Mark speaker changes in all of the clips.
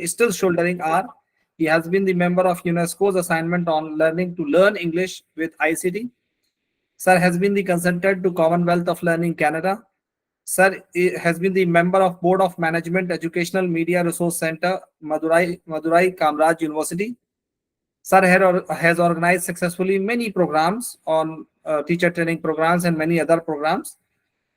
Speaker 1: still shouldering are. He has been the member of UNESCO's assignment on learning to learn English with ICT. Sir has been the consultant to Commonwealth of Learning Canada. Sir has been the member of Board of Management Educational Media Resource Center, Madurai Kamraj University. Sir has organized successfully many programs on teacher training programs and many other programs.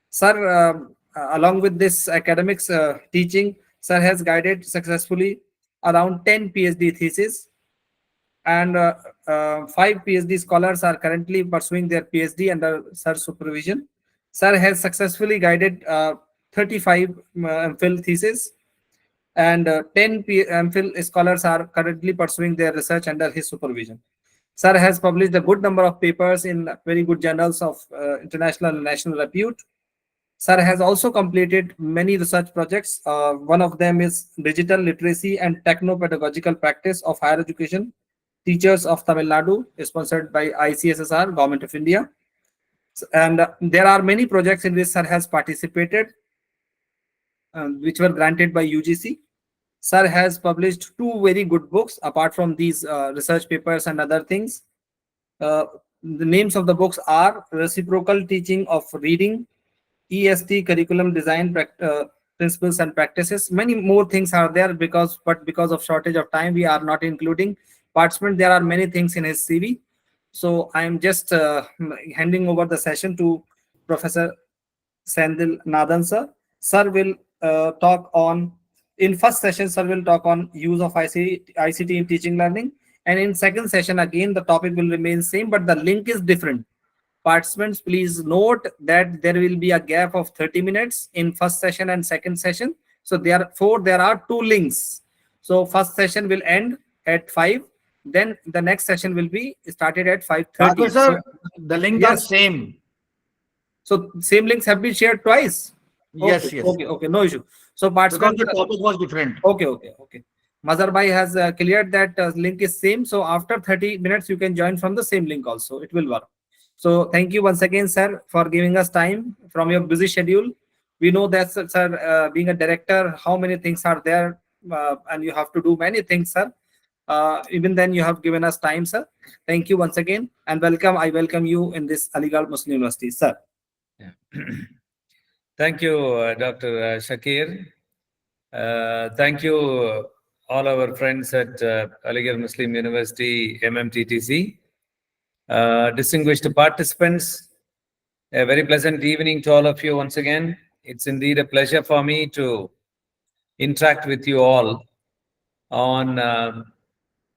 Speaker 1: Sir, along with this academics teaching, Sir has guided successfully around 10 PhD theses, and 5 PhD scholars are currently pursuing their PhD under Sir's supervision. Sir has successfully guided 35 MPhil theses, and 10 MPhil scholars are currently pursuing their research under his supervision. Sir has published a good number of papers in very good journals of international and national repute. Sir has also completed many research projects. One of them is Digital Literacy and Techno-Pedagogical Practice of Higher Education, Teachers of Tamil Nadu, sponsored by ICSSR, Government of India. And there are many projects in which Sir has participated, which were granted by UGC. Sir has published 2 very good books, apart from these research papers and other things. The names of the books are Reciprocal Teaching of Reading, EST Curriculum Design Principles and Practices. Many more things are there, but because of shortage of time, we are not including participant. There are many things in his CV. So I am just handing over the session to Professor Senthilnathan, sir. Sir will talk on, in first session, sir will talk on use of ICT in teaching learning. And in second session, again, the topic will remain same, but the link is different. Participants, please note that there will be a gap of 30 minutes in first session and second session. So therefore, there are 2 links. So first session will end at 5. Then the next session will be started at 5:30.
Speaker 2: Sir, the links are same.
Speaker 1: So same links have been shared twice?
Speaker 2: Yes,
Speaker 1: yes. Okay, no issue. So participants,
Speaker 2: because the topic was different.
Speaker 1: Okay. Mazhar has cleared that link is same. So after 30 minutes, you can join from the same link also. It will work. So thank you once again, sir, for giving us time from your busy schedule. We know that, sir, being a director, how many things are there, and you have to do many things, sir. Even then, you have given us time, sir. Thank you once again, and welcome. I welcome you in this Aligarh Muslim University, sir.
Speaker 3: Yeah. Thank you, Dr. Shakir. Thank you, all our friends at Aligarh Muslim University, MMTTC. Distinguished participants, a very pleasant evening to all of you once again. It's indeed a pleasure for me to interact with you all on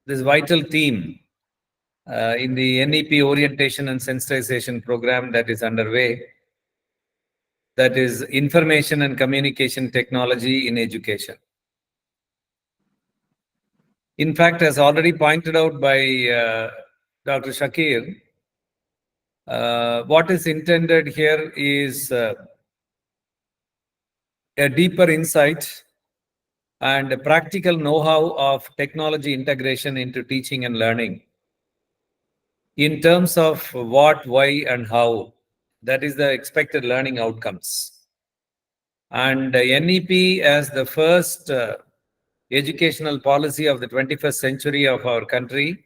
Speaker 3: this vital theme in the NEP orientation and sensitization program that is underway, that is information and communication technology in education. In fact, as already pointed out by Dr. Shakir, what is intended here is a deeper insight and a practical know-how of technology integration into teaching and learning in terms of what, why, and how. That is the expected learning outcomes. And NEP, as the first educational policy of the 21st century of our country,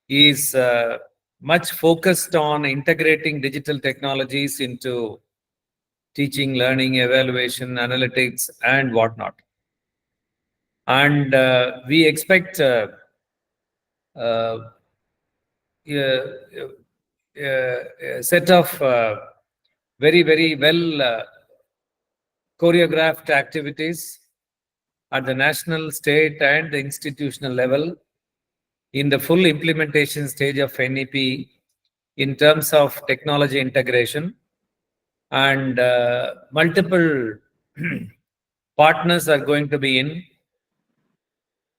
Speaker 3: is much focused on integrating digital technologies into teaching, learning, evaluation, analytics, and whatnot. And we expect a set of very, very well choreographed activities at the national, state, and the institutional level in the full implementation stage of NEP in terms of technology integration, and multiple partners are going to be in.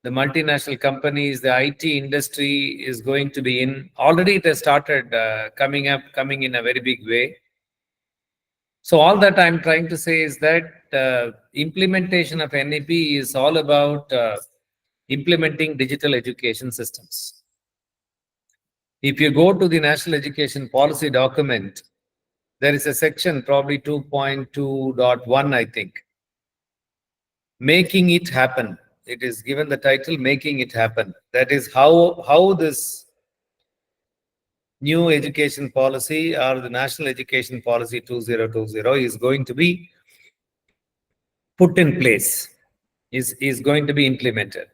Speaker 3: The multinational companies, the IT industry is going to be in. Already it has started coming in a very big way. So all that I'm trying to say is that implementation of NEP is all about implementing digital education systems. If you go to the National Education Policy document, there is a section, probably 2.2.1, I think. Making it happen it is given the title Making It Happen. That is how this new education policy or the National Education Policy 2020 is going to be put in place, is going to be implemented.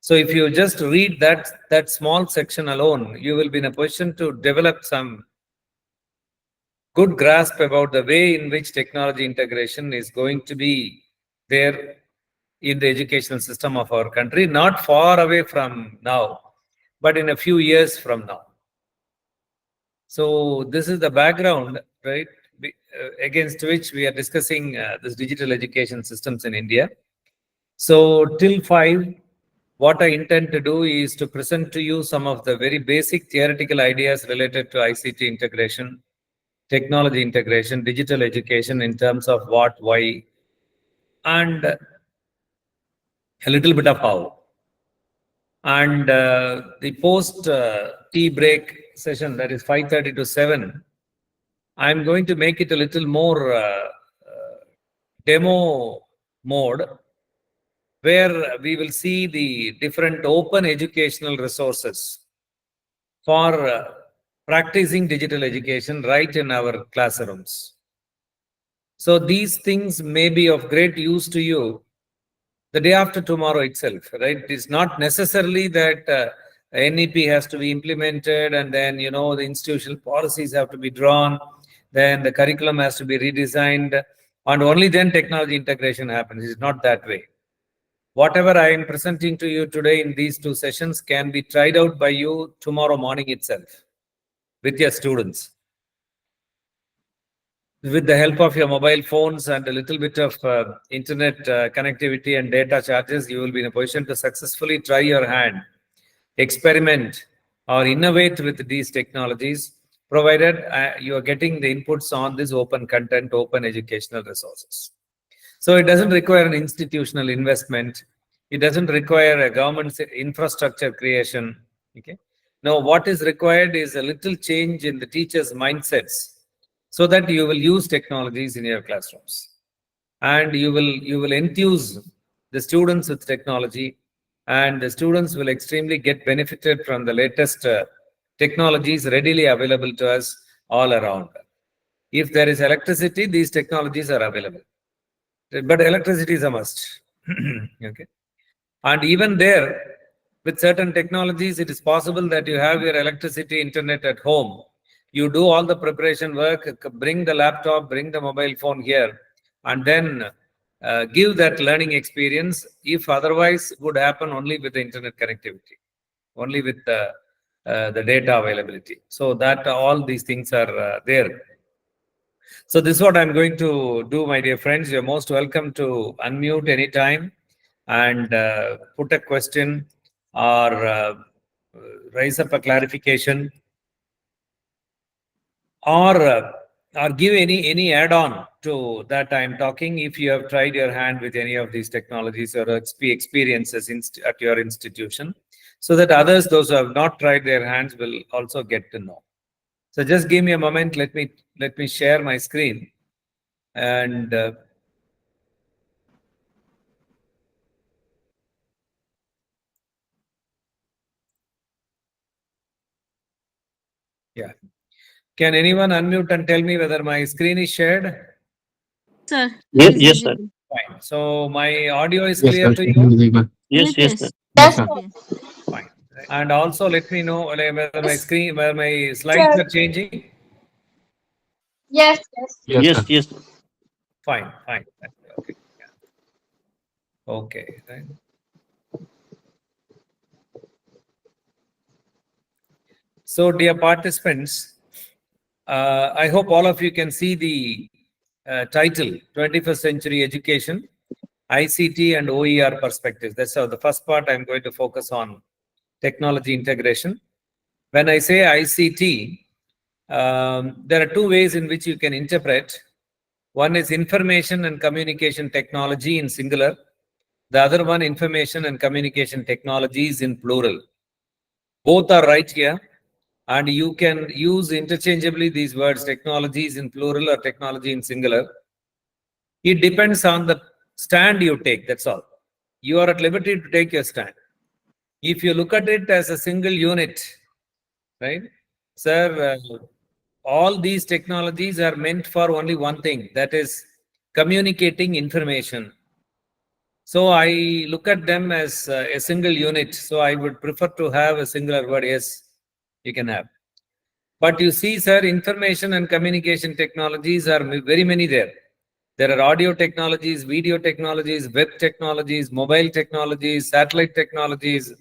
Speaker 3: So if you just read that small section alone, you will be in a position to develop some good grasp about the way in which technology integration is going to be there in the educational system of our country, not far away from now, but in a few years from now. So this is the background, right, against which we are discussing this digital education systems in India. So till 5, what I intend to do is to present to you some of the very basic theoretical ideas related to ICT integration, technology integration, digital education in terms of what, why, and a little bit of how. And the post tea break session, that is 5:30 to 7, I'm going to make it a little more demo mode, where we will see the different open educational resources for practicing digital education right in our classrooms. So these things may be of great use to you the day after tomorrow itself, right? It's not necessarily that NEP has to be implemented and then, the institutional policies have to be drawn, then the curriculum has to be redesigned, and only then technology integration happens. It's not that way. Whatever I am presenting to you today in these 2 sessions can be tried out by you tomorrow morning itself with your students. With the help of your mobile phones and a little bit of internet connectivity and data charges, you will be in a position to successfully try your hand, experiment or innovate with these technologies, provided you are getting the inputs on this open content, open educational resources. So it doesn't require an institutional investment. It doesn't require a government infrastructure creation. Okay. Now, what is required is a little change in the teachers' mindsets, so that you will use technologies in your classrooms, and you will enthuse the students with technology, and the students will extremely get benefited from the latest technologies readily available to us all around. If there is electricity, these technologies are available, but electricity is a must. Okay. And even there, with certain technologies, it is possible that you have your electricity, internet at home. You do all the preparation work, bring the laptop, bring the mobile phone here, and then give that learning experience, if otherwise would happen only with the internet connectivity, only with the data availability. So that all these things are there. So this is what I'm going to do, my dear friends. You're most welcome to unmute anytime and put a question or raise up a clarification, or give any add-on to that I'm talking, if you have tried your hand with any of these technologies or experiences at your institution, so that others, those who have not tried their hands, will also get to know. So just give me a moment. Let me share my screen, and yeah. Can anyone unmute and tell me whether my screen is shared?
Speaker 4: Sir.
Speaker 5: Yes,
Speaker 4: Please
Speaker 5: yes, sir.
Speaker 4: begin.
Speaker 3: Fine. So my audio is
Speaker 5: Yes,
Speaker 3: clear
Speaker 5: sir.
Speaker 3: to you?
Speaker 5: Yes, yes, sir.
Speaker 4: Yes,
Speaker 5: sir.
Speaker 4: yes.
Speaker 3: Fine. And also let me know whether my slides are changing.
Speaker 6: Yes, yes.
Speaker 5: Yes, yes.
Speaker 3: Fine. Okay. Yeah. Okay. Right. So, dear participants, I hope all of you can see the title, 21st Century Education, ICT and OER Perspectives. That's how the first part I'm going to focus on, technology integration. When I say ICT, there are 2 ways in which you can interpret. One is information and communication technology in singular. The other one, information and communication technologies in plural. Both are right here. And you can use interchangeably these words, technologies in plural or technology in singular. It depends on the stand you take, that's all. you are at liberty to take your stand. If you look at it as a single unit, right, sir, all these technologies are meant for only one thing, that is communicating information. So I look at them as a single unit. So I would prefer to have a singular word. Yes, you can have. But you see, sir, information and communication technologies are very many there. There are audio technologies, video technologies, web technologies, mobile technologies, satellite technologies,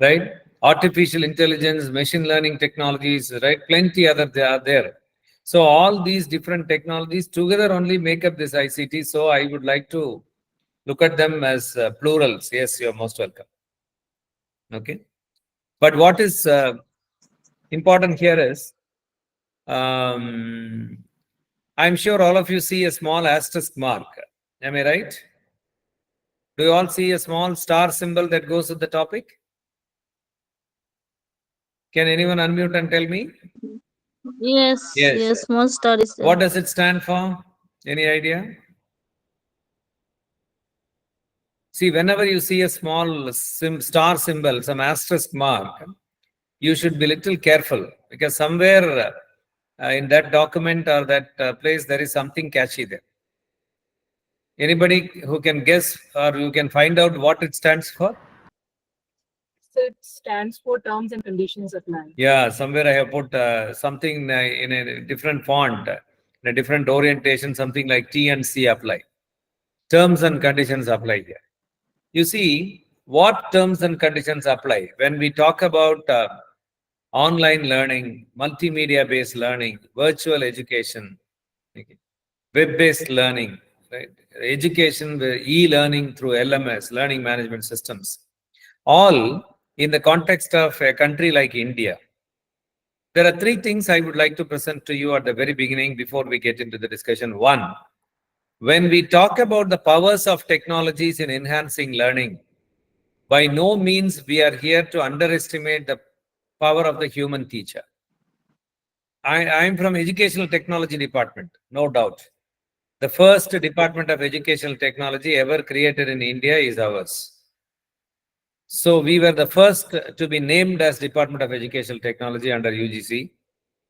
Speaker 3: right? Artificial intelligence, machine learning technologies, right? Plenty other they are there. So all these different technologies together only make up this ICT. So I would like to look at them as plurals. Yes, you're most welcome. Okay. But what is important here is, I'm sure all of you see a small asterisk mark. Am I right? Do you all see a small star symbol that goes with the topic? Can anyone unmute and tell me?
Speaker 4: Yes,
Speaker 3: Yes.
Speaker 4: yes, small star is there.
Speaker 3: What does it stand for? Any idea? See, whenever you see a small star symbol, some asterisk mark, you should be little careful, because somewhere in that document or that place, there is something catchy there. Anybody who can guess or you can find out what it stands for?
Speaker 5: So it stands for terms and conditions applied.
Speaker 3: Yeah, somewhere I have put something in a different font, in a different orientation, something like T and C apply. Terms and conditions apply here. You see, what terms and conditions apply? When we talk about online learning, multimedia-based learning, virtual education, okay, web-based learning, right? Education, e-learning through LMS, learning management systems, all in the context of a country like India. There are three things I would like to present to you at the very beginning before we get into the discussion. One, when we talk about the powers of technologies in enhancing learning, by no means we are here to underestimate the power of the human teacher. I am from Educational Technology Department, no doubt. The first department of educational technology ever created in India is ours. So we were the first to be named as Department of Educational Technology under UGC.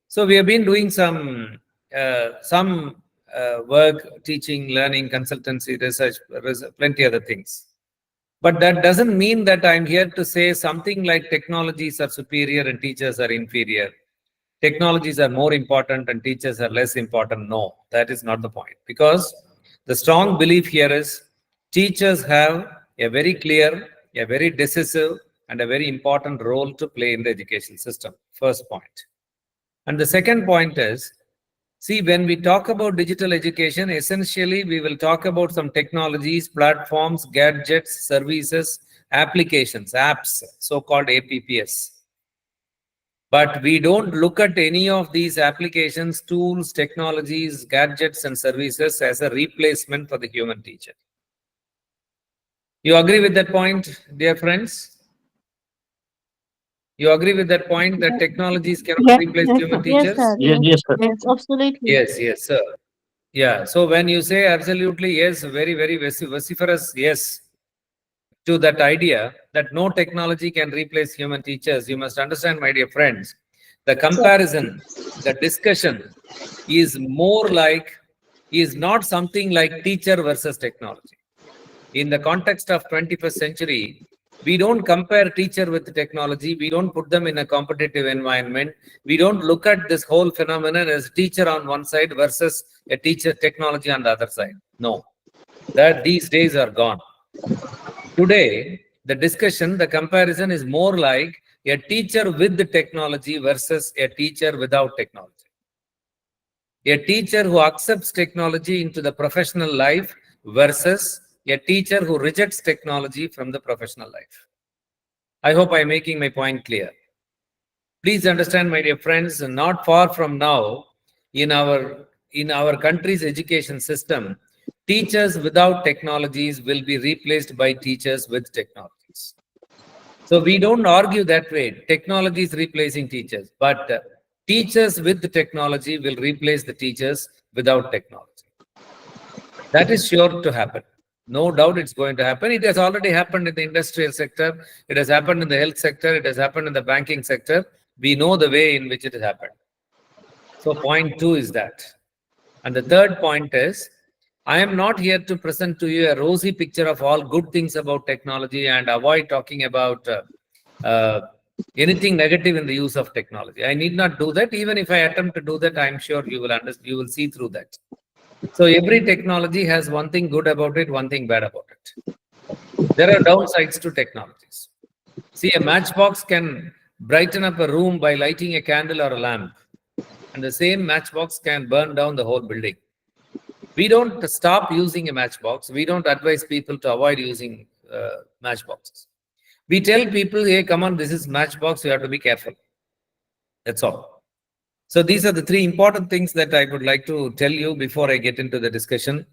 Speaker 3: So we have been doing some work, teaching, learning, consultancy, research, plenty other things. But that doesn't mean that I'm here to say something like technologies are superior and teachers are inferior. Technologies are more important and teachers are less important. No, that is not the point. Because the strong belief here is teachers have a very clear, a very decisive, and a very important role to play in the education system. First point. And the second point is, see, when we talk about digital education, essentially we will talk about some technologies, platforms, gadgets, services, applications, apps, so-called APPS. But we don't look at any of these applications, tools, technologies, gadgets, and services as a replacement for the human teacher. You agree with that point, dear friends? You agree with that point that technologies cannot replace human
Speaker 4: Yes,
Speaker 3: teachers?
Speaker 4: sir.
Speaker 2: Yes, sir.
Speaker 4: Yes, absolutely.
Speaker 3: Yes, sir. Yeah, so when you say absolutely yes, very, very vociferous yes to that idea that no technology can replace human teachers, you must understand, my dear friends, the comparison, the discussion is more like, is not something like teacher versus technology. In the context of 21st century, we don't compare teacher with technology. We don't put them in a competitive environment. We don't look at this whole phenomenon as teacher on one side versus a teacher technology on the other side. No, that these days are gone. Today, the discussion, the comparison is more like a teacher with the technology versus a teacher without technology. A teacher who accepts technology into the professional life versus a teacher who rejects technology from the professional life. I hope I'm making my point clear. Please understand, my dear friends, not far from now, in our country's education system, teachers without technologies will be replaced by teachers with technologies. So we don't argue that way. Technology is replacing teachers, but teachers with the technology will replace the teachers without technology. That is sure to happen. No doubt it's going to happen. It has already happened in the industrial sector. It has happened in the health sector. It has happened in the banking sector. We know the way in which it has happened. So point 2 is that. And the third point is, I am not here to present to you a rosy picture of all good things about technology and avoid talking about anything negative in the use of technology. I need not do that. Even if I attempt to do that, I'm sure you will understand, you will see through that. So every technology has one thing good about it, one thing bad about it. There are downsides to technologies. See, a matchbox can brighten up a room by lighting a candle or a lamp. And the same matchbox can burn down the whole building. We don't stop using a matchbox. We don't advise people to avoid using matchboxes. We tell people, hey, come on, this is matchbox. You have to be careful. That's all. So these are the 3 important things that I would like to tell you before I get into the discussion.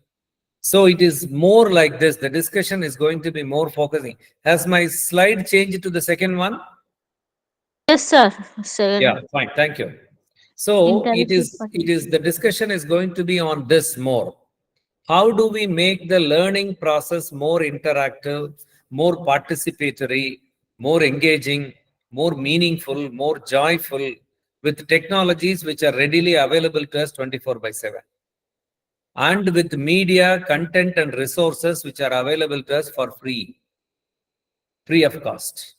Speaker 3: So it is more like this. The discussion is going to be more focusing. Has my slide changed to the second one?
Speaker 4: Yes, sir. Second.
Speaker 3: Yeah, fine. Thank you. So
Speaker 4: Intelligent
Speaker 3: the discussion is going to be on this more. How do we make the learning process more interactive, more participatory, more engaging, more meaningful, more joyful with technologies which are readily available to us 24/7? And with media, content and resources which are available to us for free of cost.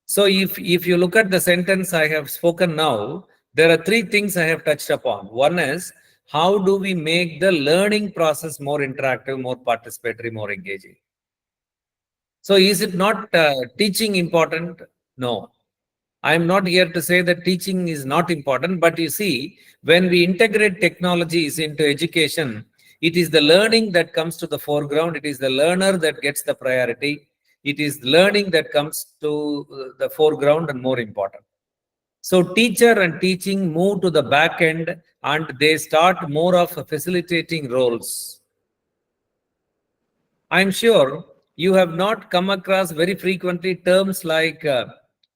Speaker 3: So if you look at the sentence I have spoken now, there are 3 things I have touched upon. One is, how do we make the learning process more interactive, more participatory, more engaging? So is it not teaching important? No. I am not here to say that teaching is not important, but you see, when we integrate technologies into education, it is the learning that comes to the foreground. It is the learner that gets the priority. It is learning that comes to the foreground and more important. So teacher and teaching move to the back end and they start more of facilitating roles. I'm sure you have not come across very frequently terms like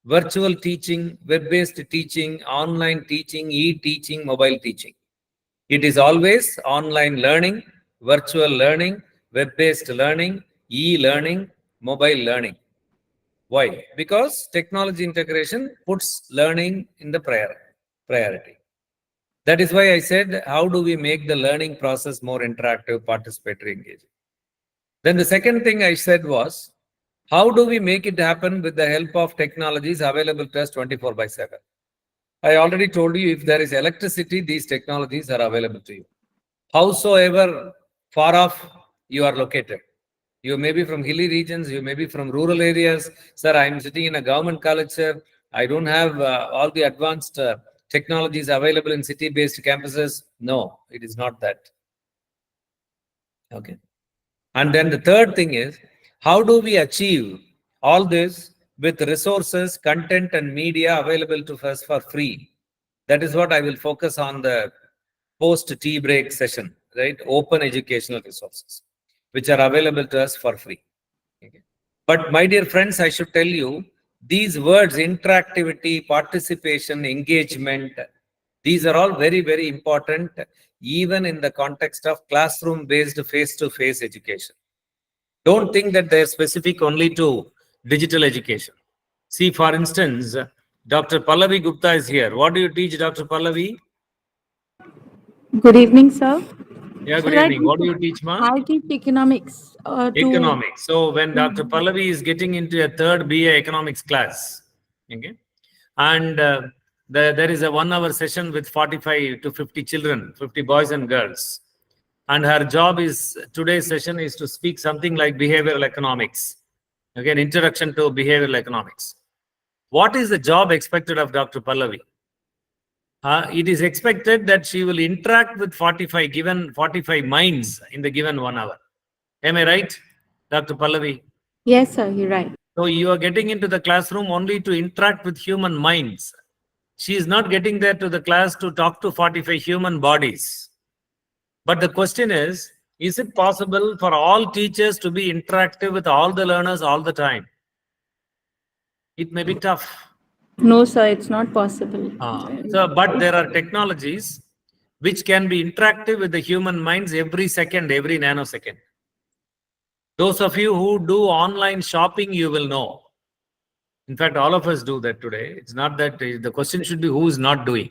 Speaker 3: virtual teaching, web-based teaching, online teaching, e-teaching, mobile teaching. It is always online learning, virtual learning, web-based learning, e-learning, mobile learning. Why? Because technology integration puts learning in the priority. That is why I said, how do we make the learning process more interactive, participatory, engaging? Then the second thing I said was, how do we make it happen with the help of technologies available to us 24/7? I already told you, if there is electricity, these technologies are available to you. Howsoever far off you are located. You may be from hilly regions, you may be from rural areas. Sir, I am sitting in a government college, sir. I don't have all the advanced technologies available in city-based campuses. No, it is not that. Okay. And then the third thing is, how do we achieve all this with resources, content, and media available to us for free? That is what I will focus on the post-tea break session, right? Open educational resources, which are available to us for free. Okay. But my dear friends, I should tell you, these words, interactivity, participation, engagement, these are all very, very important, even in the context of classroom-based face-to-face education. Don't think that they're specific only to digital education. See, for instance, Dr. Pallavi Gupta is here. What do you teach, Dr. Pallavi?
Speaker 7: Good evening, sir.
Speaker 3: Yeah, good
Speaker 7: Sir,
Speaker 3: evening. What do you teach, ma?
Speaker 7: I teach economics.
Speaker 3: Economics. So when Dr. Pallavi is getting into a 3rd BA economics class, okay, and there is a 1-hour session with 45 to 50 children, 50 boys and girls. And her job is, today's session is to speak something like behavioral economics. Again, introduction to behavioral economics. What is the job expected of Dr. Pallavi? It is expected that she will interact with 45 minds in the given 1 hour. Am I right, Dr. Pallavi?
Speaker 7: Yes, sir, you're right.
Speaker 3: So you are getting into the classroom only to interact with human minds. She is not getting there to the class to talk to 45 human bodies. But the question is it possible for all teachers to be interactive with all the learners all the time? It may be tough.
Speaker 7: No, sir, it's not possible.
Speaker 3: But there are technologies which can be interactive with the human minds every second, every nanosecond. Those of you who do online shopping, you will know. In fact, all of us do that today. It's not that the question should be who is not doing.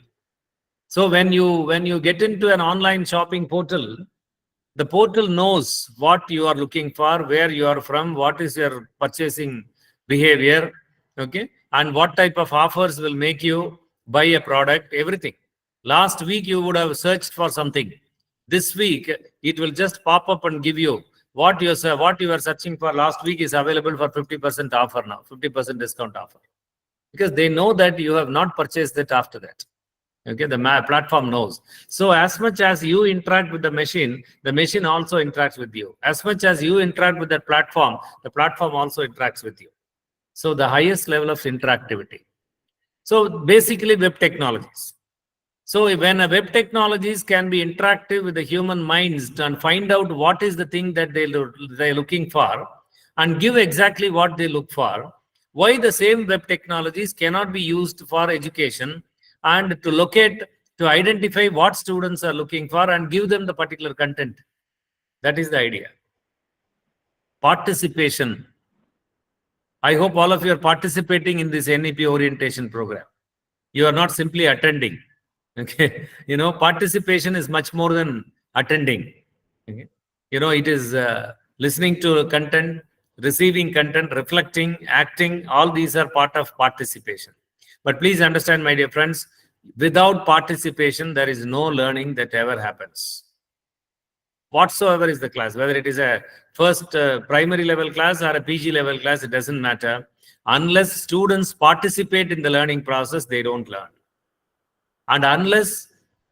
Speaker 3: So when you get into an online shopping portal, the portal knows what you are looking for, where you are from, what is your purchasing behavior, okay, and what type of offers will make you buy a product, everything. Last week you would have searched for something. This week it will just pop up and give you what you were searching for last week is available for 50% offer now, 50% discount offer, because they know that you have not purchased it after that. Okay, the platform knows. So as much as you interact with the machine also interacts with you. As much as you interact with the platform also interacts with you. So the highest level of interactivity. So basically web technologies. So when a web technologies can be interactive with the human minds and find out what is the thing that they're looking for and give exactly what they look for, why the same web technologies cannot be used for education and to identify what students are looking for and give them the particular content. That is the idea. Participation. I hope all of you are participating in this NEP orientation program. You are not simply attending. Okay, participation is much more than attending. Okay? It is listening to content, receiving content, reflecting, acting. All these are part of participation. But please understand, my dear friends, without participation, there is no learning that ever happens. Whatsoever is the class, whether it is a first primary level class or a PG level class, it doesn't matter. Unless students participate in the learning process, they don't learn. And unless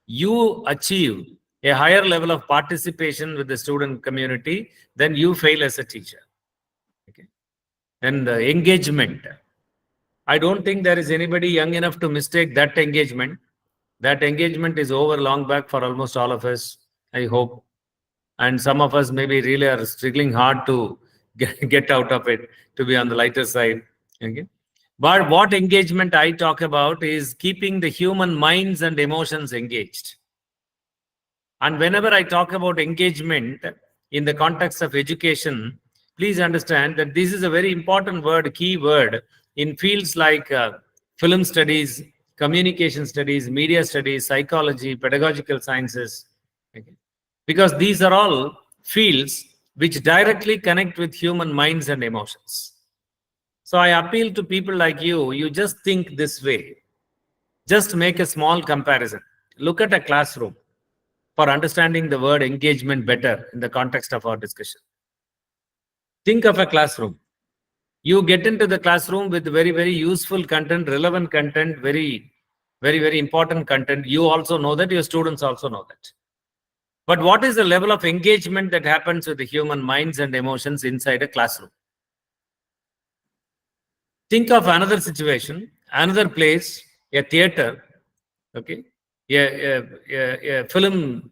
Speaker 3: you achieve a higher level of participation with the student community, then you fail as a teacher. Okay. And engagement. I don't think there is anybody young enough to mistake that engagement. That engagement is over long back for almost all of us, I hope. And some of us maybe really are struggling hard to get out of it, to be on the lighter side. Okay. But what engagement I talk about is keeping the human minds and emotions engaged. And whenever I talk about engagement in the context of education, please understand that this is a very important word, key word in fields like film studies, communication studies, media studies, psychology, pedagogical sciences. Okay. Because these are all fields which directly connect with human minds and emotions. So I appeal to people like you just think this way. Just make a small comparison. Look at a classroom for understanding the word engagement better in the context of our discussion. Think of a classroom. You get into the classroom with very, very useful content, relevant content, very, very, very important content. You also know that, your students also know that. But what is the level of engagement that happens with the human minds and emotions inside a classroom? Think of another situation, another place, a theater, okay, a film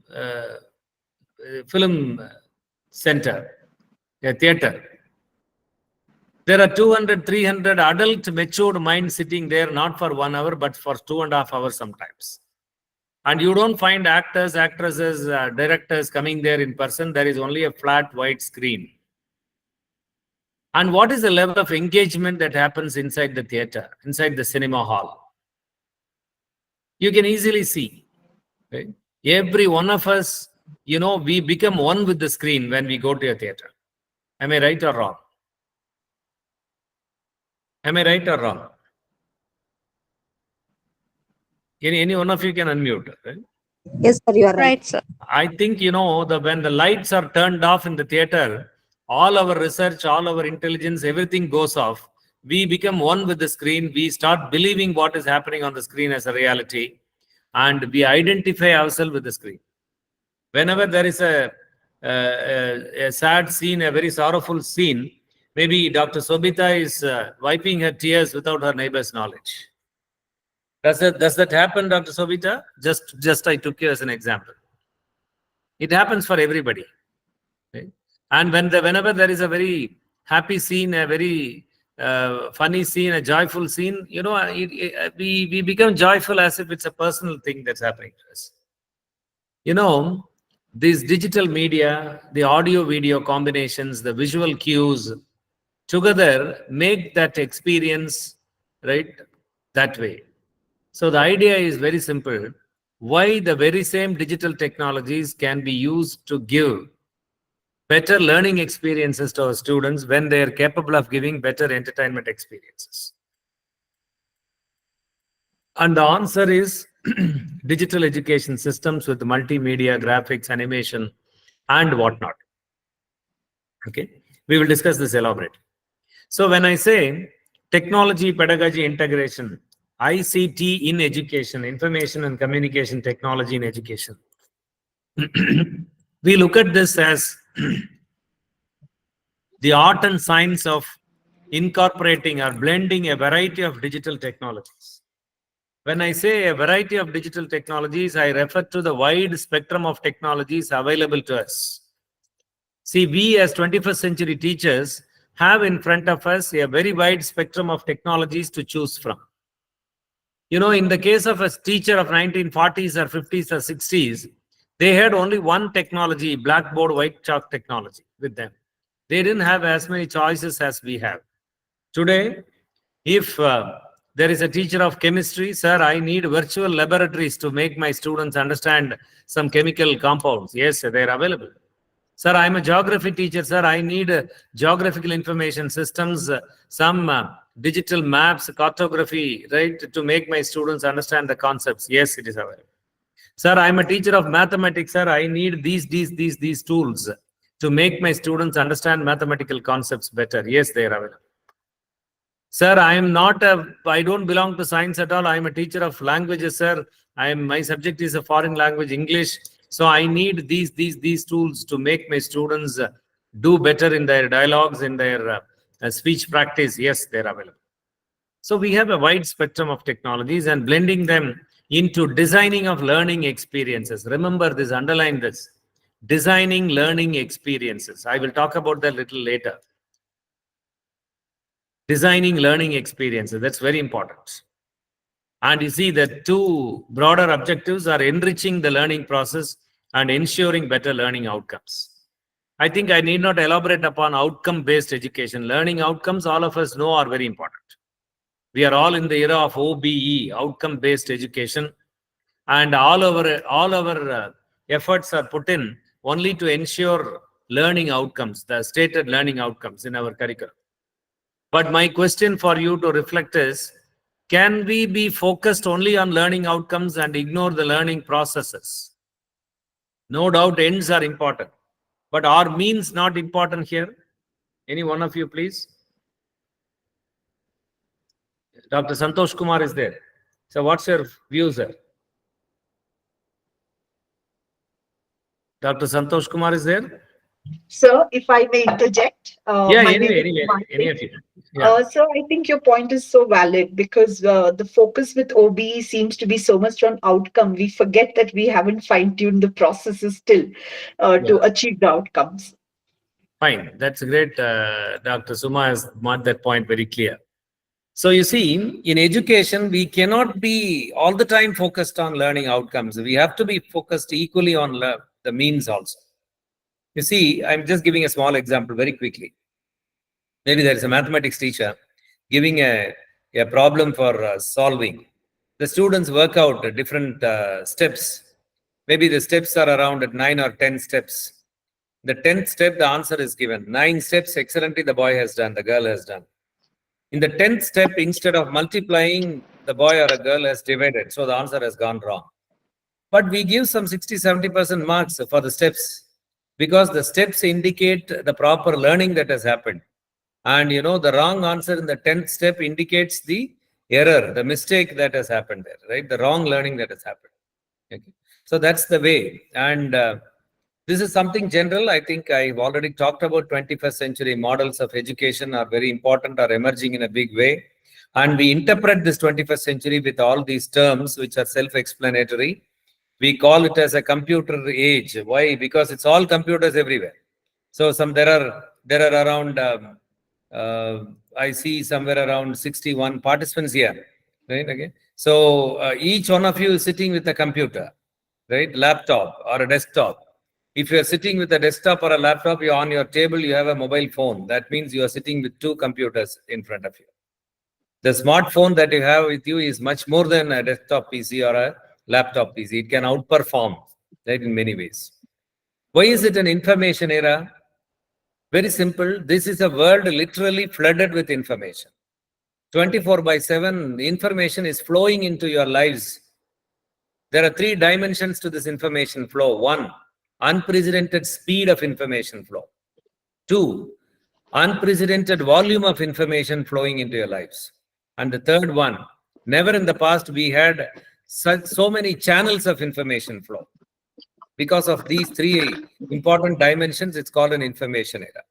Speaker 3: center, a theater. There are 200, 300 adult matured minds sitting there, not for 1 hour, but for 2.5 hours sometimes. And you don't find actors, actresses, directors coming there in person. There is only a flat white screen. And what is the level of engagement that happens inside the theater, inside the cinema hall? You can easily see. Right? Every one of us, we become one with the screen when we go to a theater. Am I right or wrong? Am I right or wrong? Any one of you can unmute, right?
Speaker 8: Yes, sir, you are right.
Speaker 7: Right, sir.
Speaker 3: I think, when the lights are turned off in the theater, all our research, all our intelligence, everything goes off. We become one with the screen. We start believing what is happening on the screen as a reality. And we identify ourselves with the screen. Whenever there is a sad scene, a very sorrowful scene, maybe Dr. Sobita is wiping her tears without her neighbor's knowledge. Does that happen, Dr. Sobita? Just I took you as an example. It happens for everybody. Okay? And whenever there is a very happy scene, a very funny scene, a joyful scene, we become joyful as if it's a personal thing that's happening to us. these digital media, the audio video combinations, the visual cues together make that experience, right, that way. So the idea is very simple. Why the very same digital technologies can be used to give better learning experiences to our students when they are capable of giving better entertainment experiences. And the answer is digital education systems with multimedia, graphics, animation, and whatnot. Okay, we will discuss this elaborate. So when I say technology, pedagogy, integration, ICT in education, information and communication technology in education, we look at this as the art and science of incorporating or blending a variety of digital technologies. When I say a variety of digital technologies, I refer to the wide spectrum of technologies available to us. See, we as 21st century teachers have in front of us a very wide spectrum of technologies to choose from. You know, in the case of a teacher of 1940s or 50s or 60s, they had only one technology, blackboard, white chalk technology with them. They didn't have as many choices as we have. Today, if there is a teacher of chemistry, sir, I need virtual laboratories to make my students understand some chemical compounds. Yes, they're available. Sir, I'm a geography teacher, sir. I need geographical information systems, some digital maps, cartography, right, to make my students understand the concepts. Yes, it is available. Sir, I'm a teacher of mathematics, sir. I need these tools to make my students understand mathematical concepts better. Yes, they are available. Sir, I don't belong to science at all. I am a teacher of languages, sir. My subject is a foreign language, English. So I need these tools to make my students do better in their dialogues, in their speech practice. Yes, they're available. So we have a wide spectrum of technologies and blending them into designing of learning experiences. Remember this, underline this. Designing learning experiences. I will talk about that a little later. Designing learning experiences, that's very important. And you see that two broader objectives are enriching the learning process and ensuring better learning outcomes. I think I need not elaborate upon outcome-based education. Learning outcomes, all of us know, are very important. We are all in the era of OBE, outcome-based education, and all our efforts are put in only to ensure learning outcomes, the stated learning outcomes in our curriculum. But my question for you to reflect is, can we be focused only on learning outcomes and ignore the learning processes? No doubt ends are important, but are means not important here? Any one of you, please? Dr. Santosh Kumar is there. So what's your view, sir? Dr. Santosh Kumar is there?
Speaker 8: Sir, if I may interject.
Speaker 3: Yeah,
Speaker 8: my
Speaker 3: anyway,
Speaker 8: name is Mansi.
Speaker 3: any of you. Yeah.
Speaker 8: Sir, I think your point is so valid because the focus with OBE seems to be so much on outcome. We forget that we haven't fine-tuned the processes still to achieve the outcomes.
Speaker 3: Fine. That's great. Dr. Suma has made that point very clear. So you see, in education, we cannot be all the time focused on learning outcomes. We have to be focused equally on the means also. You see, I'm just giving a small example very quickly. Maybe there is a mathematics teacher giving a problem for solving. The students work out different steps. Maybe the steps are around 9 or 10 steps. The 10th step, the answer is given. 9 steps, excellently, the boy has done, the girl has done. In the 10th step, instead of multiplying, the boy or a girl has divided. So the answer has gone wrong. But we give some 60-70% marks for the steps because the steps indicate the proper learning that has happened. And you know, the wrong answer in the 10th step indicates the error, the mistake that has happened there, right? The wrong learning that has happened. Okay. So that's the way. And this is something general. I think I've already talked about 21st century models of education are very important, are emerging in a big way. And we interpret this 21st century with all these terms, which are self-explanatory. We call it as a computer age. Why? Because it's all computers everywhere. So there are around, I see somewhere around 61 participants here, right? Okay. So each one of you is sitting with a computer, right? Laptop or a desktop. If you are sitting with a desktop or a laptop, you're on your table, you have a mobile phone. That means you are sitting with two computers in front of you. The smartphone that you have with you is much more than a desktop PC or a laptop PC. It can outperform, right, in many ways. Why is it an information era? Very simple. This is a world literally flooded with information. 24/7, information is flowing into your lives. There are three dimensions to this information flow. One, unprecedented speed of information flow. Two, unprecedented volume of information flowing into your lives. And the third one, never in the past we had so many channels of information flow. Because of these three important dimensions, it's called an information era.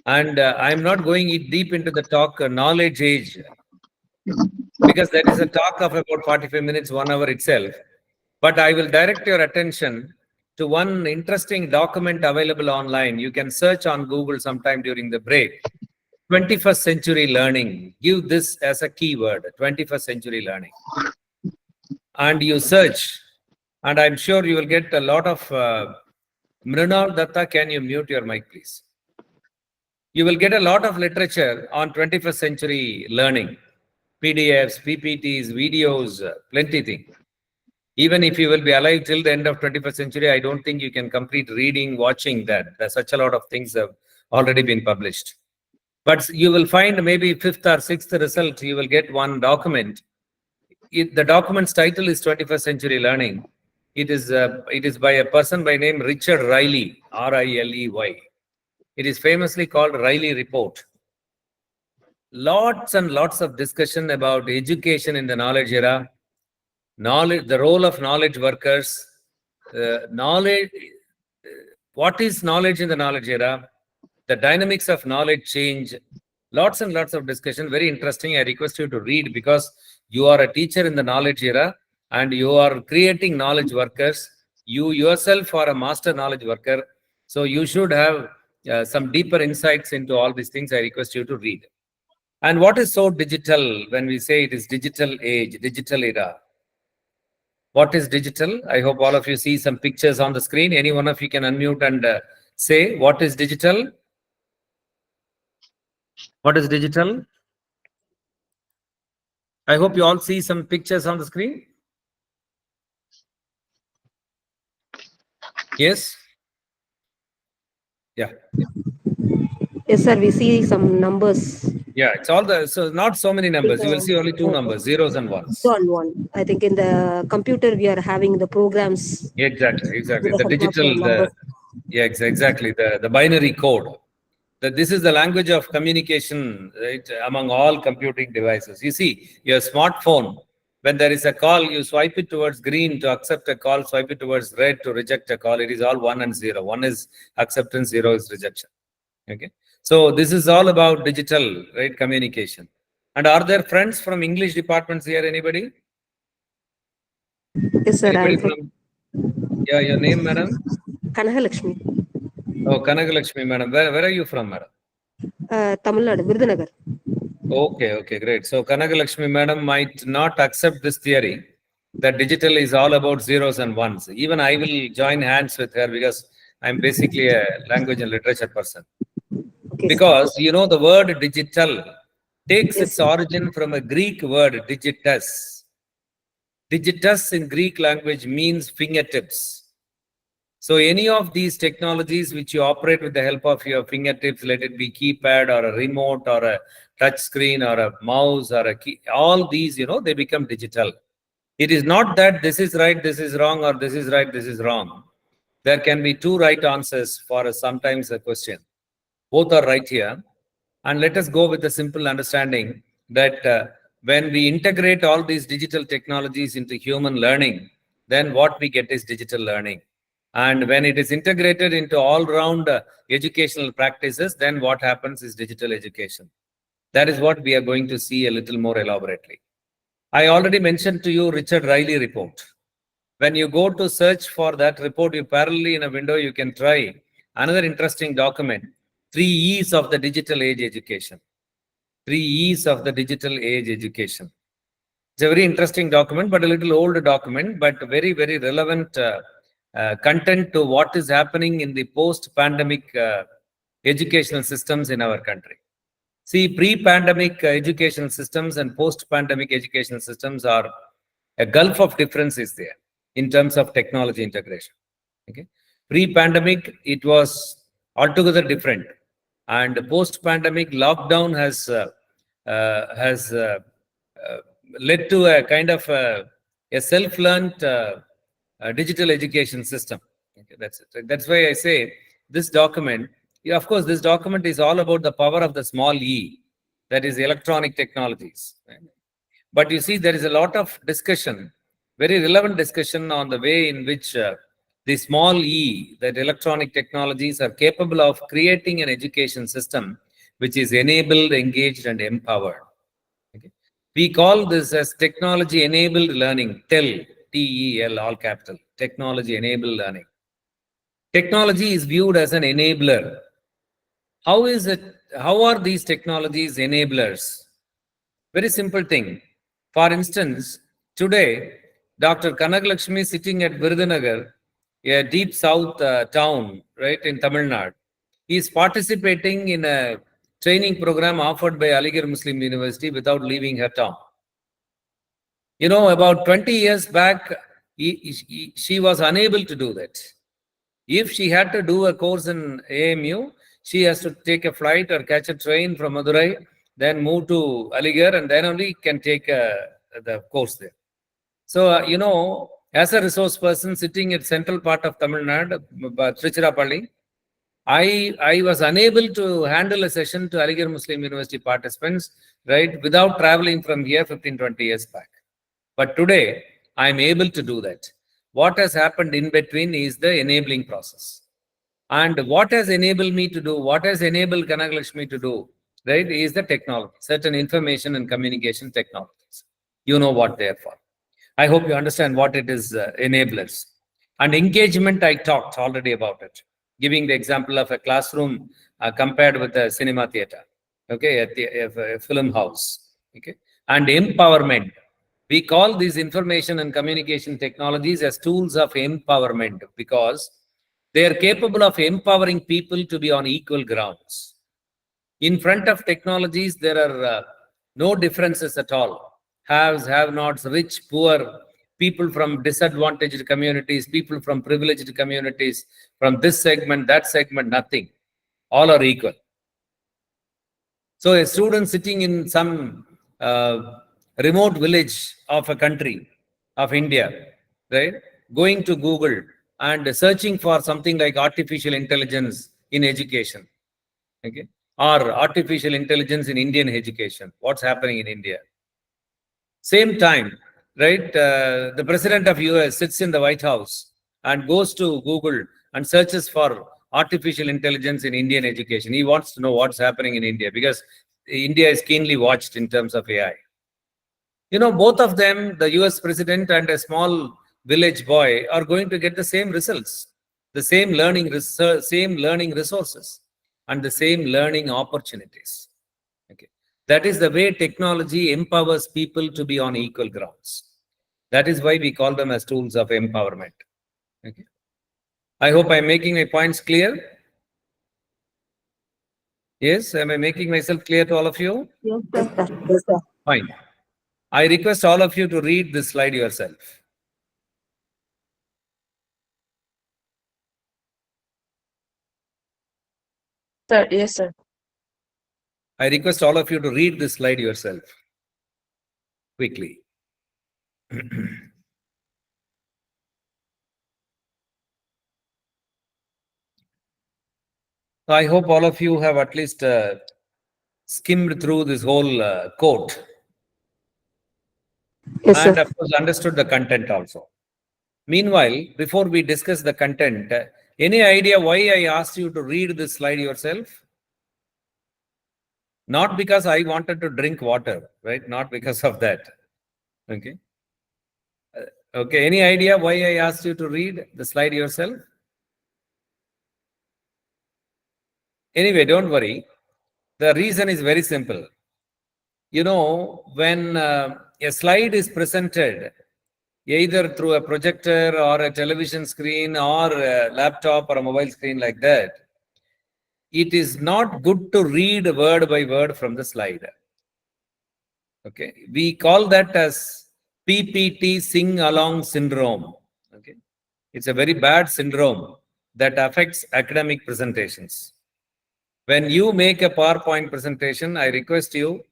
Speaker 3: And I'm not going deep into the talk knowledge age, because that is a talk of about 45 minutes, 1 hour itself. But I will direct your attention to one interesting document available online. You can search on Google sometime during the break. 21st century learning. Give this as a keyword, 21st century learning. And you search, and I'm sure you will get a lot of... Mrinal Datta, can you mute your mic, please? You will get a lot of literature on 21st century learning. PDFs, PPTs, videos, plenty things. Even if you will be alive till the end of 21st century, I don't think you can complete reading, watching that. There's such a lot of things have already been published. But you will find maybe 5th or 6th result, you will get one document. The document's title is 21st Century Learning. It is by a person by name Richard Riley, R-I-L-E-Y. It is famously called Riley Report. Lots and lots of discussion about education in the knowledge era, the role of knowledge workers, what is knowledge in the knowledge era, the dynamics of knowledge change, lots and lots of discussion. Very interesting. I request you to read, because you are a teacher in the knowledge era and you are creating knowledge workers. You yourself are a master knowledge worker. So you should have some deeper insights into all these things. I request you to read. And what is so digital when we say it is digital age, digital era? What is digital? I hope all of you see some pictures on the screen. Any one of you can unmute and say what is digital? What is digital? I hope you all see some pictures on the screen. Yes? Yeah.
Speaker 9: Yes, sir. We see some numbers.
Speaker 3: Yeah, it's all so not so many numbers. You will see only two numbers, zeros and ones.
Speaker 9: One. I think in the computer we are having the programs.
Speaker 3: Exactly.
Speaker 9: with
Speaker 3: The
Speaker 9: help of
Speaker 3: digital,
Speaker 9: numbers.
Speaker 3: exactly. The binary code. This is the language of communication, right, among all computing devices. You see, your smartphone, when there is a call, you swipe it towards green to accept a call, swipe it towards red to reject a call. It is all 1 and 0. 1 is acceptance, 0 is rejection. Okay. So this is all about digital, right, communication. And are there friends from English departments here? Anybody?
Speaker 9: Yes, sir.
Speaker 3: Anybody
Speaker 9: I'm from
Speaker 3: your name, madam?
Speaker 9: Kanagalakshmi.
Speaker 3: Oh, Kanagalakshmi, madam. Where are you from, madam?
Speaker 9: Tamil Nadu, Virudhunagar.
Speaker 3: Okay, great. So Kanagalakshmi, madam, might not accept this theory that digital is all about zeros and ones. Even I will join hands with her, because I'm basically a language and literature person.
Speaker 9: Okay,
Speaker 3: Because, you know, the word digital takes
Speaker 9: Yes,
Speaker 3: its
Speaker 9: sir.
Speaker 3: origin from a Greek word, digitus. Digitus in Greek language means fingertips. So any of these technologies which you operate with the help of your fingertips, let it be keypad or a remote or a touch screen or a mouse or a key, all these, you know, they become digital. It is not that this is right, this is wrong, or this is right, this is wrong. There can be two right answers for sometimes a question. Both are right here. And let us go with the simple understanding that when we integrate all these digital technologies into human learning, then what we get is digital learning. And when it is integrated into all-round educational practices, then what happens is digital education. That is what we are going to see a little more elaborately. I already mentioned to you Richard Riley report. When you go to search for that report, you parallelly in a window, you can try another interesting document, 3 E's of the digital age education. 3 E's of the digital age education. It's a very interesting document, but a little old document, but very, very relevant content to what is happening in the post-pandemic educational systems in our country. See, pre-pandemic educational systems and post-pandemic educational systems are a gulf of difference is there in terms of technology integration. Okay, pre-pandemic it was altogether different, and post-pandemic lockdown has led to a kind of a self-learned digital education system. Okay, that's it. That's why I say this document. Yeah, of course, this document is all about the power of the small e, that is electronic technologies. Right? But you see, there is a lot of discussion, very relevant discussion on the way in which the small e, that electronic technologies are capable of creating an education system which is enabled, engaged, and empowered. Okay? We call this as technology-enabled learning, TEL, T-E-L, all capital, technology-enabled learning. Technology is viewed as an enabler. How is it? How are these technologies enablers? Very simple thing. For instance, today, Dr. Kanagalakshmi sitting at Virudhunagar, a deep south town, right, in Tamil Nadu, he is participating in a training program offered by Aligarh Muslim University without leaving her town. You know, about 20 years back, she was unable to do that. If she had to do a course in AMU, she has to take a flight or catch a train from Madurai, then move to Aligarh, and then only can take the course there. So, you know, as a resource person sitting at central part of Tamil Nadu, Tiruchirappalli, I was unable to handle a session to Aligarh Muslim University participants, right, without traveling from here 15, 20 years back. But today, I am able to do that. What has happened in between is the enabling process. And what has enabled me to do, what has enabled Kanagalakshmi to do, right, is the technology, certain information and communication technologies. You know what they are for. I hope you understand what it is, enablers. And engagement, I talked already about it, giving the example of a classroom compared with a cinema theater, okay, a film house, okay. And empowerment. We call these information and communication technologies as tools of empowerment because they are capable of empowering people to be on equal grounds. In front of technologies, there are no differences at all. Haves, have-nots, rich, poor, people from disadvantaged communities, people from privileged communities, from this segment, that segment, nothing. All are equal. So a student sitting in some remote village of a country of India, right, going to Google and searching for something like artificial intelligence in education, okay, or artificial intelligence in Indian education, what's happening in India. Same time, right, the president of US sits in the White House and goes to Google and searches for artificial intelligence in Indian education. He wants to know what's happening in India because India is keenly watched in terms of AI. You know, both of them, the US president and a small village boy, are going to get the same results, the same learning resources, and the same learning opportunities. Okay, that is the way technology empowers people to be on equal grounds. That is why we call them as tools of empowerment. Okay, I hope I'm making my points clear. Yes, am I making myself clear to all of you?
Speaker 7: Yes, sir.
Speaker 9: Yes, sir.
Speaker 3: Fine. I request all of you to read this slide yourself.
Speaker 5: Sir, yes, sir.
Speaker 3: I request all of you to read this slide yourself quickly. I hope all of you have at least skimmed through this whole quote
Speaker 9: Yes,
Speaker 3: and
Speaker 9: sir.
Speaker 3: of course understood the content also. Meanwhile, before we discuss the content, any idea why I asked you to read this slide yourself? Not because I wanted to drink water, right? Not because of that. Okay. Okay. Any idea why I asked you to read the slide yourself? Anyway, don't worry. The reason is very simple. You know, when a slide is presented either through a projector or a television screen or a laptop or a mobile screen like that, it is not good to read word by word from the slide. Okay, we call that as PPT sing along syndrome. Okay, it's a very bad syndrome that affects academic presentations. When you make a PowerPoint presentation, I request you,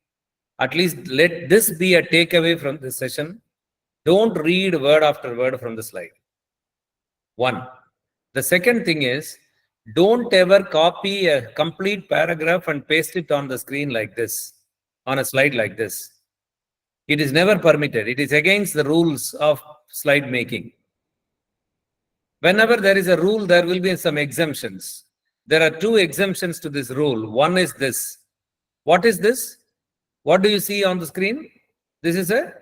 Speaker 3: at least let this be a takeaway from this session. Don't read word after word from the slide. One. The second thing is, don't ever copy a complete paragraph and paste it on the screen like this, on a slide like this. It is never permitted. It is against the rules of slide making. Whenever there is a rule, there will be some exemptions. There are two exemptions to this rule. One is this. What is this? What do you see on the screen? This is a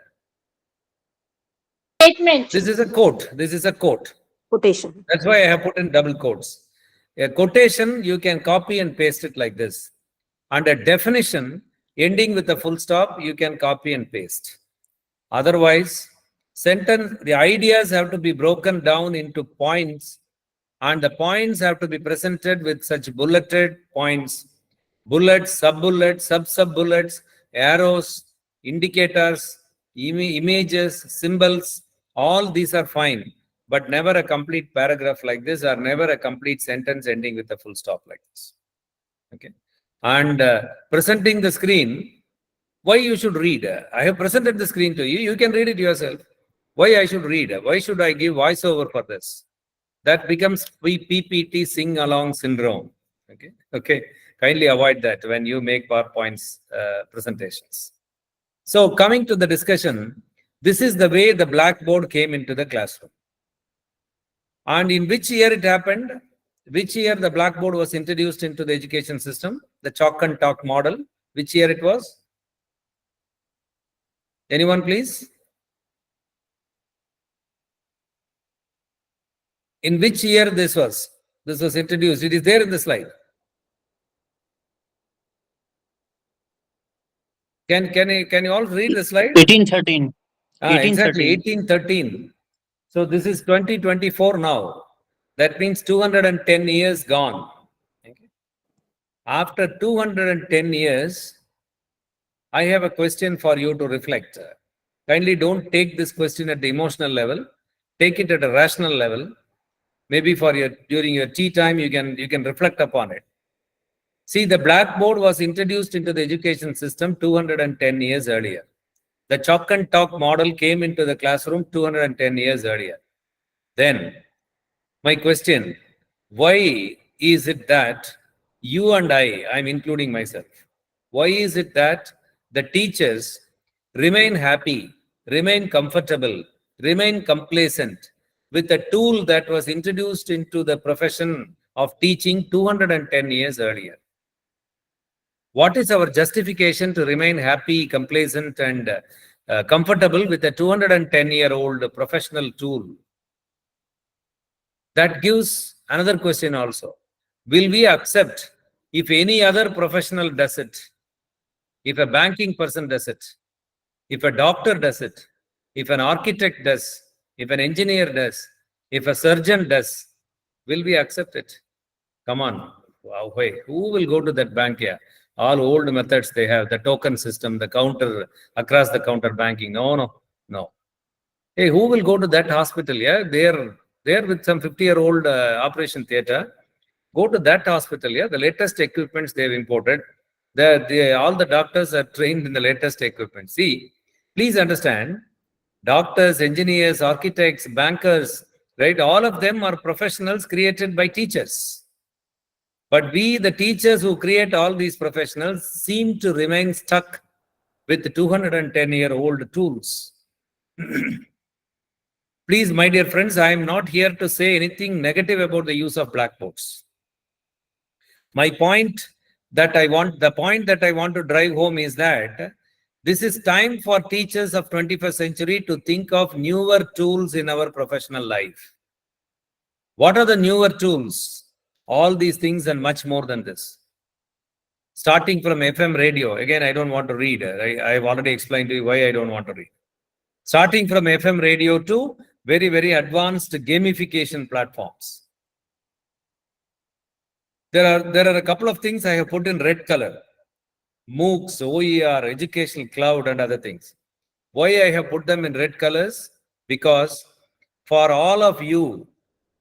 Speaker 6: Statement.
Speaker 3: This is a quote. This is a quote.
Speaker 9: Quotation.
Speaker 3: That's why I have put in double quotes. A quotation, you can copy and paste it like this. And a definition ending with a full stop, you can copy and paste. Otherwise, the ideas have to be broken down into points, and the points have to be presented with such bulleted points, bullets, sub-bullets, sub-sub-bullets, arrows, indicators, images, symbols. All these are fine, but never a complete paragraph like this, or never a complete sentence ending with a full stop like this. Okay. And presenting the screen, why you should read? I have presented the screen to you. You can read it yourself. Why I should read? Why should I give voiceover for this? That becomes PPT sing along syndrome. Okay. Okay. Kindly avoid that when you make PowerPoints presentations. So coming to the discussion, this is the way the blackboard came into the classroom. And in which year it happened? Which year the blackboard was introduced into the education system? The chalk and talk model. Which year it was? Anyone, please? In which year this was introduced? It is there in the slide. Can you all read the slide?
Speaker 10: 1813.
Speaker 3: Exactly, 1813. So this is 2024 now. That means 210 years gone. Okay. After 210 years, I have a question for you to reflect. Kindly don't take this question at the emotional level. Take it at a rational level. Maybe during your tea time, you can reflect upon it. See, the blackboard was introduced into the education system 210 years earlier. The chalk and talk model came into the classroom 210 years earlier. Then, my question, why is it that you and I'm including myself, why is it that the teachers remain happy, remain comfortable, remain complacent with a tool that was introduced into the profession of teaching 210 years earlier? What is our justification to remain happy, complacent, and comfortable with a 210-year-old professional tool? That gives another question also. Will we accept if any other professional does it? If a banking person does it? If a doctor does it? If an architect does? If an engineer does? If a surgeon does? Will we accept it? Come on. Wow, wait. Who will go to that bank here? All old methods they have, the token system, the counter, across the counter banking. No. Hey, who will go to that hospital? Yeah, they're with some 50-year-old operation theater. Go to that hospital. Yeah, the latest equipments they've imported. All the doctors are trained in the latest equipment. See, please understand, doctors, engineers, architects, bankers, right? All of them are professionals created by teachers. But we, the teachers who create all these professionals, seem to remain stuck with 210-year-old tools. Please, my dear friends, I am not here to say anything negative about the use of blackboards. The point that I want to drive home is that this is time for teachers of 21st century to think of newer tools in our professional life. What are the newer tools? All these things and much more than this. Starting from FM radio. Again, I don't want to read. I've already explained to you why I don't want to read. Starting from FM radio to very, very advanced gamification platforms. There are a couple of things I have put in red color. MOOCs, OER, educational cloud and other things. Why I have put them in red colors? Because for all of you,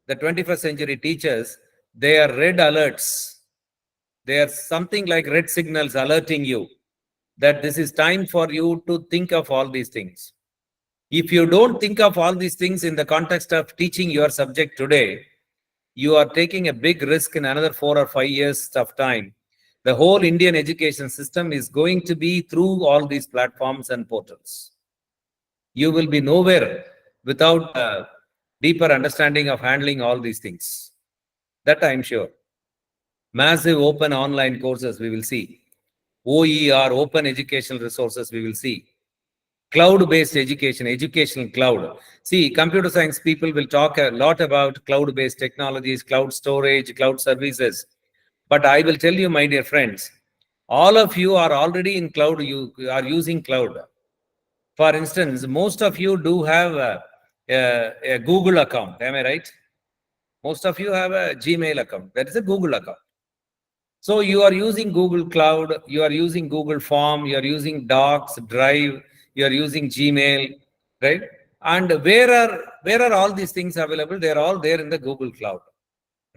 Speaker 3: the 21st century teachers, they are red alerts. They are something like red signals alerting you that this is time for you to think of all these things. If you don't think of all these things in the context of teaching your subject today, you are taking a big risk in another 4 or 5 years of time. The whole Indian education system is going to be through all these platforms and portals. You will be nowhere without a deeper understanding of handling all these things. That I am sure. Massive open online courses we will see. OER, open educational resources we will see. Cloud-based education, educational cloud. See, computer science people will talk a lot about cloud-based technologies, cloud storage, cloud services. But I will tell you, my dear friends, all of you are already in cloud, you are using cloud. For instance, most of you do have a Google account, am I right? Most of you have a Gmail account, that is a Google account. So you are using Google Cloud, you are using Google Form, you are using Docs, Drive, you are using Gmail, right? And where are all these things available? They are all there in the Google Cloud.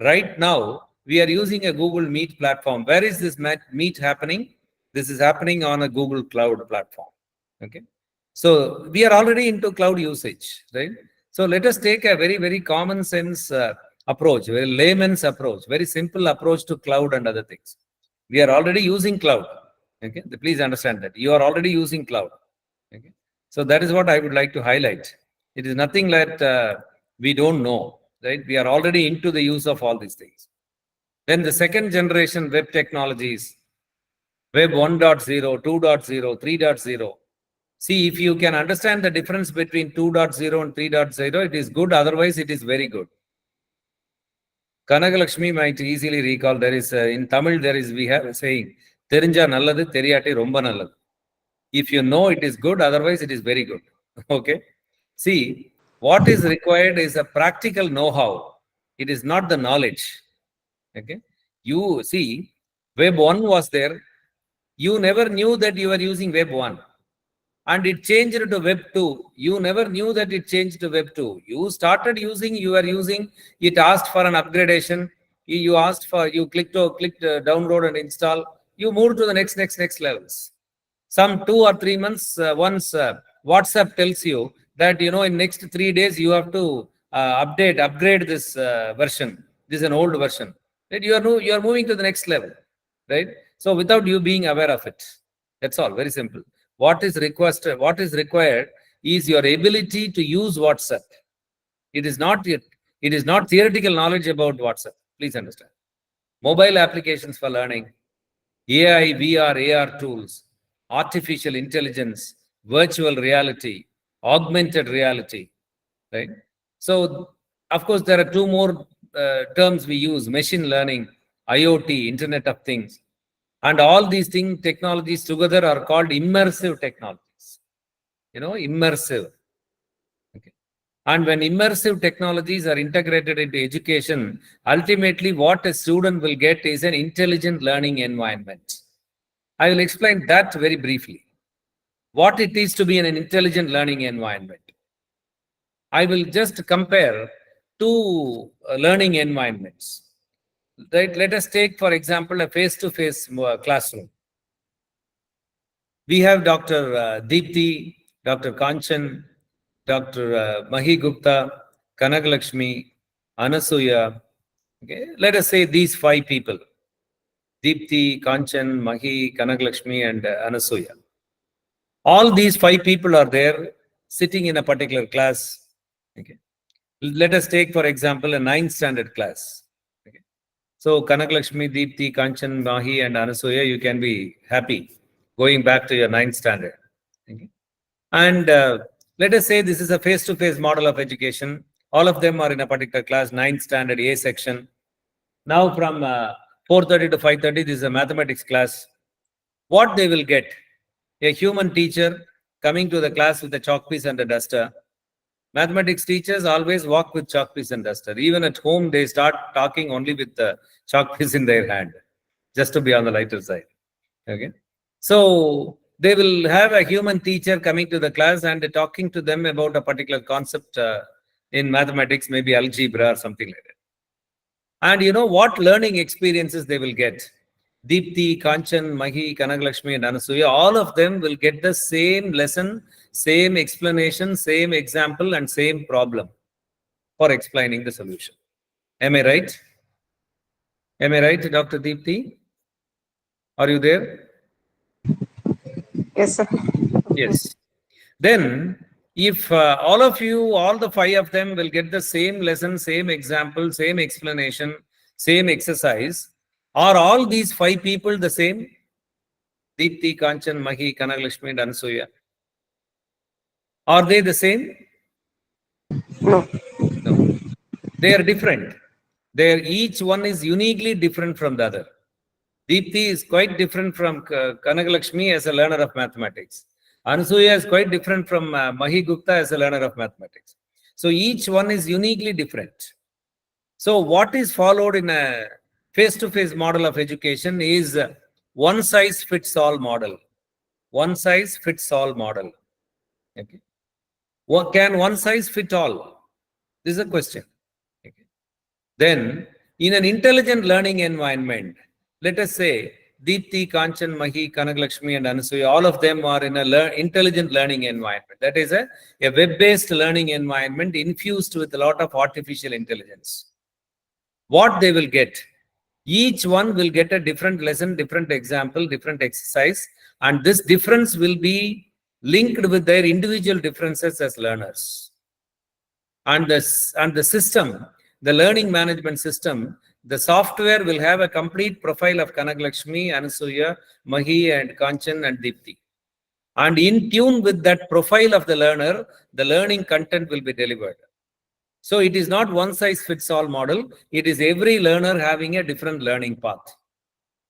Speaker 3: Right now, we are using a Google Meet platform. Where is this Meet happening? This is happening on a Google Cloud platform. Okay. So we are already into cloud usage, right? So let us take a very, very common sense approach, very layman's approach, very simple approach to cloud and other things. We are already using cloud. Okay. Please understand that you are already using cloud. Okay. So that is what I would like to highlight. It is nothing that we don't know, right? We are already into the use of all these things. Then the second generation web technologies, Web 1.0, 2.0, 3.0. See, if you can understand the difference between 2.0 and 3.0, it is good. Otherwise, it is very good. Kanagalakshmi might easily recall, there is, in Tamil, we have a saying, Therinja nalladu, theriyate romba nalladu. If you know, it is good. Otherwise, it is very good. Okay. See, what is required is a practical know-how. It is not the knowledge. Okay. You see, Web 1 was there. You never knew that you were using Web 1. And it changed to Web 2. You never knew that it changed to Web 2. You started using, you were using, it asked for an upgradation. You clicked download and install. You moved to the next levels. Some 2 or 3 months, once WhatsApp tells you that, in next 3 days, you have to upgrade this version. This is an old version. Right? You are moving to the next level, right? So without you being aware of it, that's all. Very simple. What is required is your ability to use WhatsApp. It is not theoretical knowledge about WhatsApp. Please understand. Mobile applications for learning, AI, VR, AR tools, artificial intelligence, virtual reality, augmented reality, right? So, of course, there are 2 more terms we use: machine learning, IoT, Internet of Things. And all these technologies together are called immersive technologies. Immersive. Okay. And when immersive technologies are integrated into education, ultimately what a student will get is an intelligent learning environment. I will explain that very briefly. What it is to be in an intelligent learning environment. I will just compare 2 learning environments. Right? Let us take, for example, a face-to-face classroom. We have Dr. Deepthi, Dr. Kanchan, Dr. Mahi Gupta, Kanagalakshmi, Anasuya. Okay? Let us say these 5 people: Deepthi, Kanchan, Mahi, Kanagalakshmi, and Anasuya. All these 5 people are there sitting in a particular class. Okay. Let us take, for example, a 9th standard class. Okay. So Kanagalakshmi, Deepthi, Kanchan, Mahi, and Anasuya, you can be happy going back to your 9th standard. Okay. And let us say this is a face-to-face model of education. All of them are in a particular class, 9th standard A section. Now from 4:30 to 5:30, this is a mathematics class. What they will get? A human teacher coming to the class with a chalk piece and a duster. Mathematics teachers always walk with chalk piece and duster. Even at home, they start talking only with the chalk piece in their hand, just to be on the lighter side. Okay. So they will have a human teacher coming to the class and talking to them about a particular concept in mathematics, maybe algebra or something like that. And you know what learning experiences they will get? Deepthi, Kanchan, Mahi, Kanagalakshmi, and Anasuya, all of them will get the same lesson, same explanation, same example, and same problem for explaining the solution. Am I right? Am I right, Dr. Deepthi? Are you there?
Speaker 9: Yes, sir.
Speaker 3: Yes. Then, if all of you, all the 5 of them will get the same lesson, same example, same explanation, same exercise, are all these 5 people the same? Deepthi, Kanchan, Mahi, Kanagalakshmi, and Anasuya. Are they the same?
Speaker 9: No.
Speaker 3: No. They are different. Each one is uniquely different from the other. Deepthi is quite different from Kanagalakshmi as a learner of mathematics. Anasuya is quite different from Mahi Gupta as a learner of mathematics. So each one is uniquely different. So what is followed in a face-to-face model of education is one-size-fits-all model. One-size-fits-all model. Okay. Can one size fit all? This is a question. Okay. Then, in an intelligent learning environment, let us say Deepthi, Kanchan, Mahi, Kanagalakshmi, and Anasuya, all of them are in an intelligent learning environment. That is a web-based learning environment infused with a lot of artificial intelligence. What they will get? Each one will get a different lesson, different example, different exercise, and this difference will be linked with their individual differences as learners. And the system, the learning management system, the software will have a complete profile of Kanagalakshmi, Anasuya, Mahi, and Kanchan, and Deepthi. And in tune with that profile of the learner, the learning content will be delivered. So it is not one size fits all model. It is every learner having a different learning path.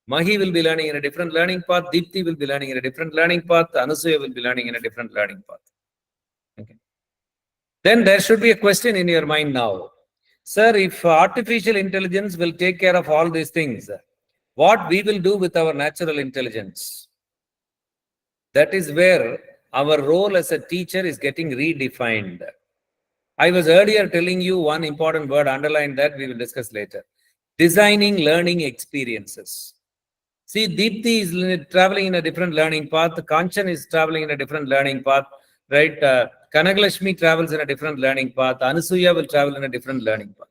Speaker 3: Mahi will be learning in a different learning path. Deepthi will be learning in a different learning path. Anasuya will be learning in a different learning path. Okay. Then there should be a question in your mind now. Sir, if artificial intelligence will take care of all these things, what we will do with our natural intelligence? That is where our role as a teacher is getting redefined. I was earlier telling you one important word, underline that, we will discuss later. Designing learning experiences. See, Deepthi is traveling in a different learning path. Kanchan is traveling in a different learning path, right? Kanagalakshmi travels in a different learning path. Anasuya will travel in a different learning path.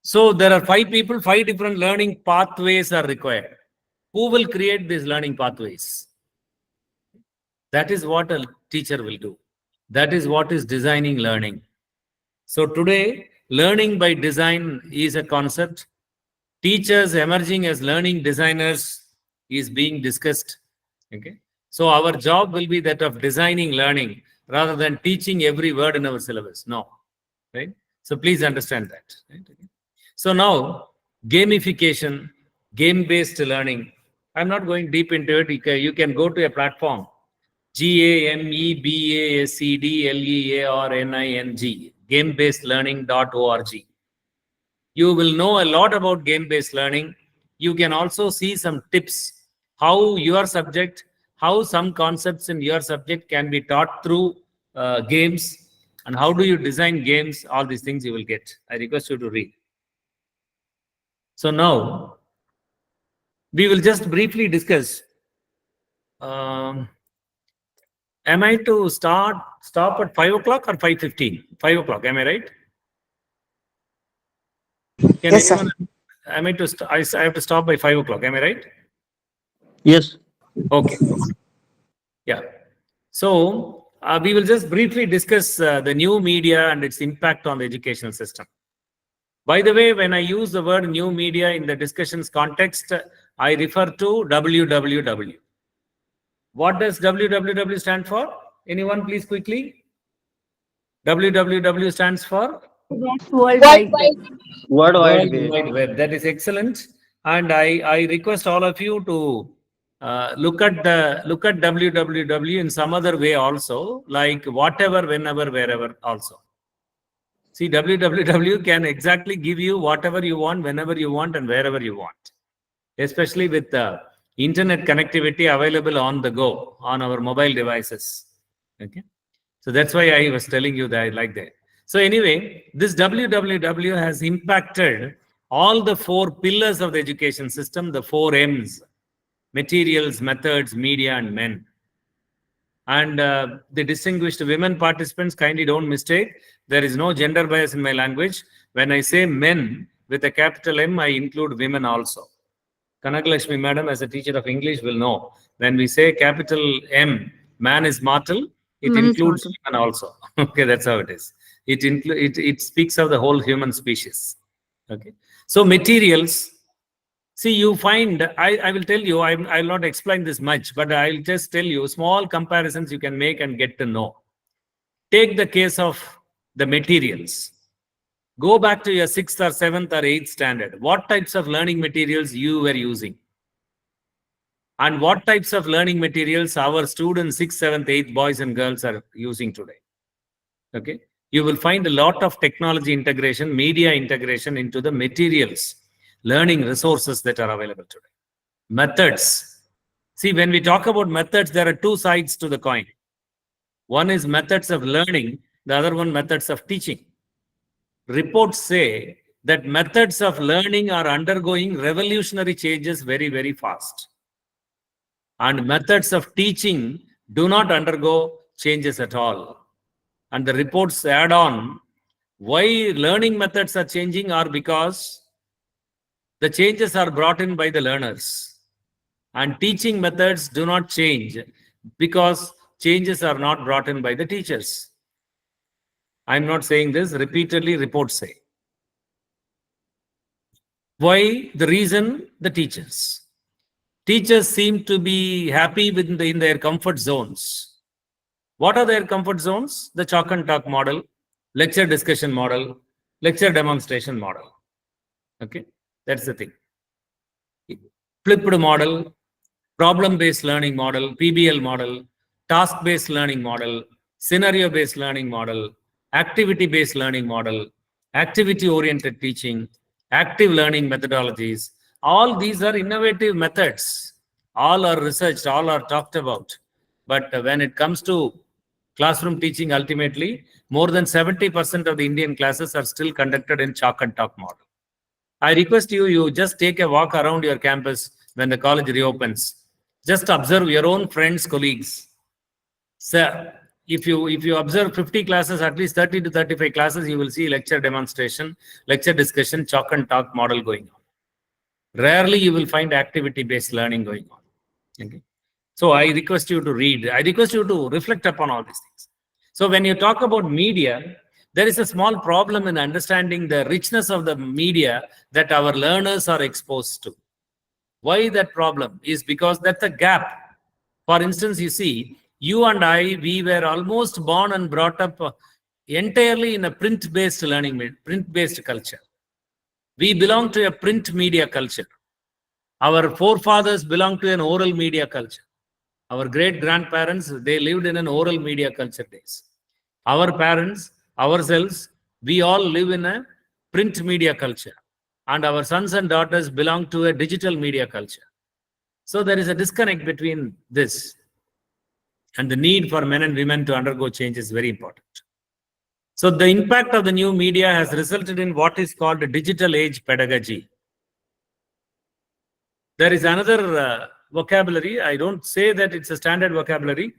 Speaker 3: So there are 5 people, 5 different learning pathways are required. Who will create these learning pathways? That is what a teacher will do. That is what is designing learning. So today, learning by design is a concept. Teachers emerging as learning designers is being discussed. Okay. So our job will be that of designing learning rather than teaching every word in our syllabus. No. Right. So please understand that. Right? Okay. So now, gamification, game-based learning. I'm not going deep into it. You can go to a platform. GAMEBASEDLEARNING, gamebasedlearning.org. You will know a lot about game-based learning. You can also see some tips how your subject, how some concepts in your subject can be taught through games, and how do you design games. All these things you will get. I request you to read. So now, we will just briefly discuss. Am I to stop at 5 o'clock or 5:15? 5 o'clock, am I right? Can
Speaker 9: Yes,
Speaker 3: anyone, am I to I have to stop by 5 o'clock, am I right?
Speaker 2: Yes.
Speaker 3: Okay. Yeah. So we will just briefly discuss the new media and its impact on the educational system. By the way, when I use the word new media in the discussions context, I refer to WWW. What does WWW stand for? Anyone please quickly? WWW stands for
Speaker 7: World Wide Web.
Speaker 2: World
Speaker 3: World
Speaker 2: Wide Web.
Speaker 3: Wide Web. That is excellent. And I request all of you to look at www in some other way also, like whatever, whenever, wherever also. See, www can exactly give you whatever you want, whenever you want, and wherever you want, especially with the internet connectivity available on the go on our mobile devices. Okay, so that's why I was telling you that like that. So anyway, this www has impacted all the 4 pillars of the education system, the 4 M's: materials, methods, media, and men. And the distinguished women participants, kindly don't mistake. There is no gender bias in my language. When I say men with a capital M, I include women also. Kanakalakshmi madam, as a teacher of English, will know. When we say capital M, man is mortal, it
Speaker 4: Man is
Speaker 3: includes
Speaker 4: mortal.
Speaker 3: women also. Okay, that's how it is. It speaks of the whole human species. Okay. So materials. See, you find, I will tell you, I will not explain this much, but I'll just tell you small comparisons you can make and get to know. Take the case of the materials. Go back to your 6th or 7th or 8th standard. What types of learning materials you were using? And what types of learning materials our students, 6th, 7th, 8th boys and girls are using today? Okay. You will find a lot of technology integration, media integration into the materials, learning resources that are available today. Methods. See, when we talk about methods, there are 2 sides to the coin. One is methods of learning, the other one methods of teaching. Reports say that methods of learning are undergoing revolutionary changes very, very fast. And methods of teaching do not undergo changes at all. And the reports add on why learning methods are changing are because the changes are brought in by the learners. And teaching methods do not change because changes are not brought in by the teachers. I'm not saying this, repeatedly reports say. Why? The reason, the teachers. Teachers seem to be happy in their comfort zones. What are their comfort zones? The chalk and talk model, lecture discussion model, lecture demonstration model. Okay, that's the thing. Flipped model, problem-based learning model, PBL model, task-based learning model, scenario-based learning model, activity-based learning model, activity-oriented teaching, active learning methodologies. All these are innovative methods. All are researched, all are talked about. But when it comes to classroom teaching, ultimately, more than 70% of the Indian classes are still conducted in chalk and talk model. I request you just take a walk around your campus when the college reopens. Just observe your own friends, colleagues. So if you observe 50 classes, at least 30 to 35 classes, you will see lecture demonstration, lecture discussion, chalk and talk model going on. Rarely you will find activity-based learning going on. Okay. So I request you to read. I request you to reflect upon all these things. So when you talk about media, there is a small problem in understanding the richness of the media that our learners are exposed to. Why that problem? Is because that's a gap. For instance, you see, you and I, we were almost born and brought up entirely in a print-based learning, print-based culture. We belong to a print media culture. Our forefathers belonged to an oral media culture. Our great-grandparents, they lived in an oral media culture days. Our parents, ourselves, we all live in a print media culture. And our sons and daughters belong to a digital media culture. So there is a disconnect between this. And the need for men and women to undergo change is very important. So the impact of the new media has resulted in what is called digital age pedagogy. There is another vocabulary. I don't say that it's a standard vocabulary.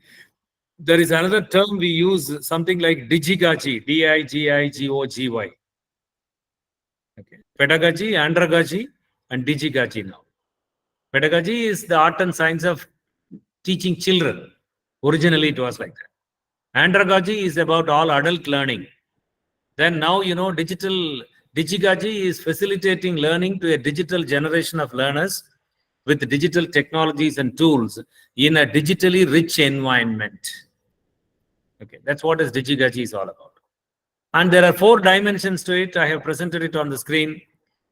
Speaker 3: There is another term we use, something like digigagy, D-I-G-I-G-O-G-Y. Okay. Pedagogy, andragogy, and digigagy now. Pedagogy is the art and science of teaching children. Originally, it was like that. Andragogy is about all adult learning. Then now, digigagy is facilitating learning to a digital generation of learners with digital technologies and tools in a digitally rich environment. Okay, that's what digigagy is all about. And there are 4 dimensions to it. I have presented it on the screen.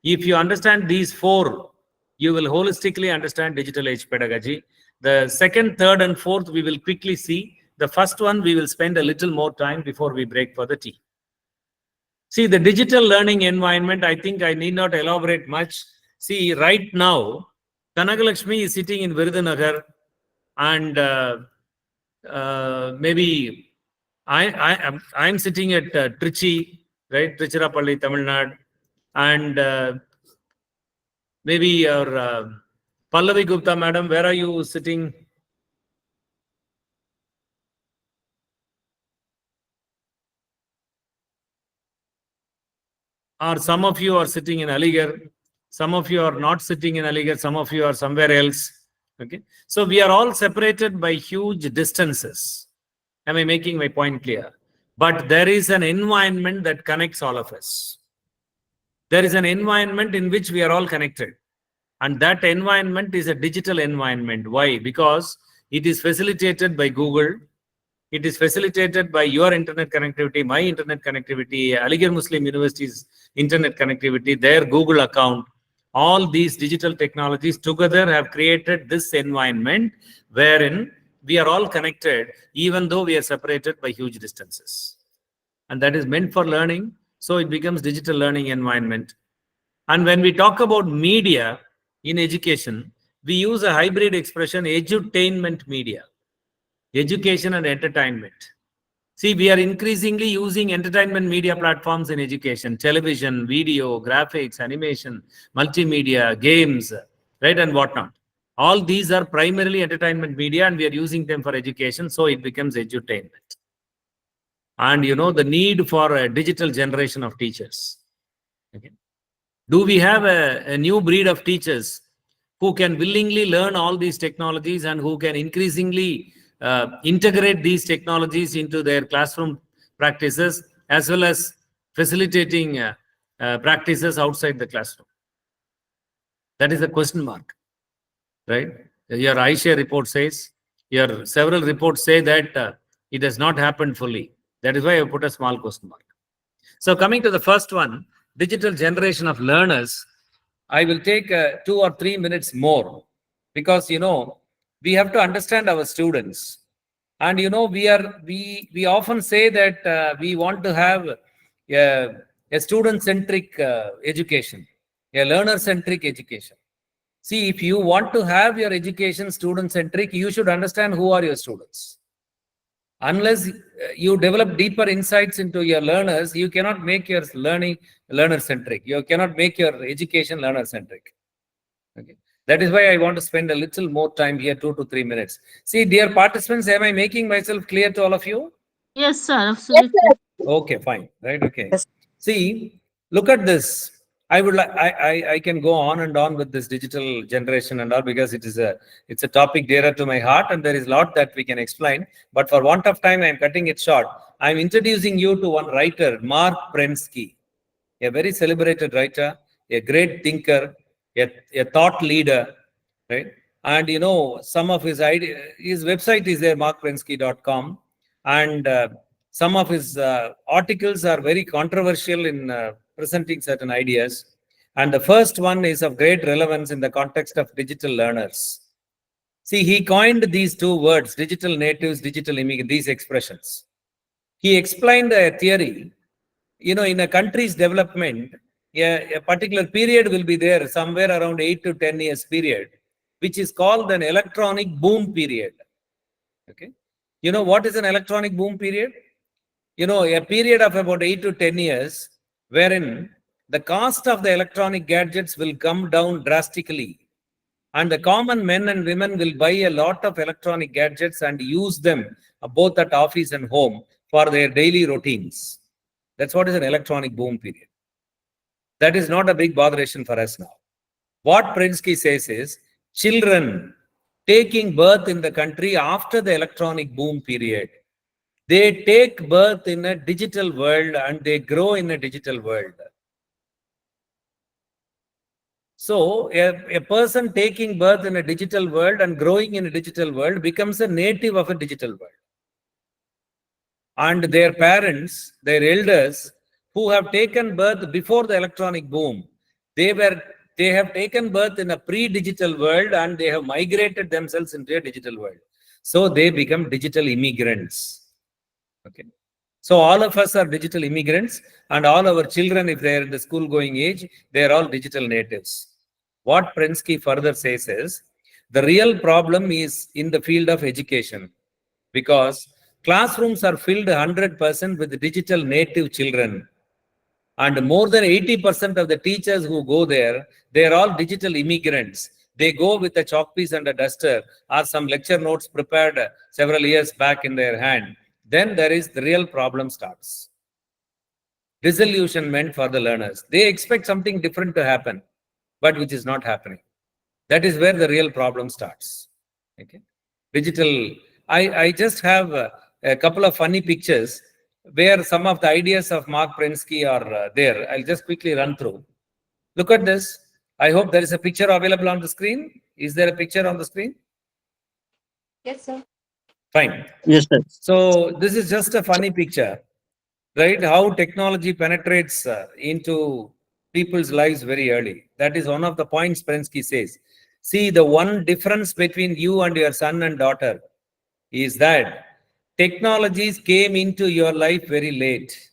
Speaker 3: If you understand these 4 you will holistically understand digital age pedagogy. The second, third, and fourth, we will quickly see. The first one, we will spend a little more time before we break for the tea. See, the digital learning environment, I think I need not elaborate much. See, right now, Kanagalakshmi is sitting in Virudhunagar, and maybe I'm sitting at Trichy, right? Tiruchirappalli, Tamil Nadu, and maybe your Pallavi Gupta, madam, where are you sitting? Or some of you are sitting in Aligarh, some of you are not sitting in Aligarh, some of you are somewhere else. Okay, so we are all separated by huge distances. Am I making my point clear? But there is an environment that connects all of us. There is an environment in which we are all connected. And that environment is a digital environment. Why? Because it is facilitated by Google. It is facilitated by your internet connectivity, my internet connectivity, Aligarh Muslim University's internet connectivity, their Google account. All these digital technologies together have created this environment wherein we are all connected, even though we are separated by huge distances. And that is meant for learning. So it becomes digital learning environment. And when we talk about media in education, we use a hybrid expression, edutainment media. Education and entertainment. See, we are increasingly using entertainment media platforms in education, television, video, graphics, animation, multimedia, games, right, and whatnot. All these are primarily entertainment media, and we are using them for education, so it becomes edutainment. And you know, the need for a digital generation of teachers. Okay. Do we have a new breed of teachers who can willingly learn all these technologies and who can increasingly integrate these technologies into their classroom practices, as well as facilitating practices outside the classroom? That is a question mark, right? Your iShare report says, your several reports say that it has not happened fully. That is why I put a small question mark. So coming to the first one, digital generation of learners, I will take 2 or 3 minutes more, because, you know, we have to understand our students. And, you know, we often say that we want to have a student-centric education, a learner-centric education. See, if you want to have your education student-centric, you should understand who are your students. Unless you develop deeper insights into your learners, you cannot make your learning learner-centric. You cannot make your education learner-centric. Okay. That is why I want to spend a little more time here, 2 to 3 minutes. See, dear participants, am I making myself clear to all of you?
Speaker 4: Yes, sir. Absolutely.
Speaker 3: Okay, fine. Right, okay.
Speaker 9: Yes.
Speaker 3: See, look at this. I would like I can go on and on with this digital generation and all, because it's a topic dearer to my heart, and there is a lot that we can explain. But for want of time, I am cutting it short. I am introducing you to one writer, Mark Prensky, a very celebrated writer, a great thinker, a thought leader, right? And you know, some of his website is there, markprensky.com, and some of his articles are very controversial in presenting certain ideas. And the first one is of great relevance in the context of digital learners. See, he coined these two words, digital natives, digital immigrants, these expressions. He explained a theory, you know, in a country's development, a particular period will be there, somewhere around 8 to 10 years period, which is called an electronic boom period. Okay. You know what is an electronic boom period? You know, a period of about 8 to 10 years, wherein the cost of the electronic gadgets will come down drastically. And the common men and women will buy a lot of electronic gadgets and use them both at office and home for their daily routines. That's what is an electronic boom period. That is not a big botheration for us now. What Prensky says is, children taking birth in the country after the electronic boom period, they take birth in a digital world and they grow in a digital world. So a person taking birth in a digital world and growing in a digital world becomes a native of a digital world. And their parents, their elders, who have taken birth before the electronic boom, they were they have taken birth in a pre-digital world and they have migrated themselves into a digital world. So they become digital immigrants. Okay. So all of us are digital immigrants, and all our children, if they are in the school going age, they are all digital natives. What Prensky further says is, the real problem is in the field of education, because classrooms are filled 100% with digital native children. And more than 80% of the teachers who go there, they are all digital immigrants. They go with a chalk piece and a duster or some lecture notes prepared several years back in their hand. Then there is the real problem starts. Disillusionment for the learners. They expect something different to happen, but which is not happening. That is where the real problem starts. Okay. Digital. I just have a couple of funny pictures where some of the ideas of Mark Prensky are there. I'll just quickly run through. Look at this. I hope there is a picture available on the screen. Is there a picture on the screen?
Speaker 6: Yes, sir.
Speaker 3: Fine.
Speaker 2: Yes, sir.
Speaker 3: So this is just a funny picture, right? How technology penetrates into people's lives very early. That is one of the points Prensky says. See, the one difference between you and your son and daughter is that technologies came into your life very late,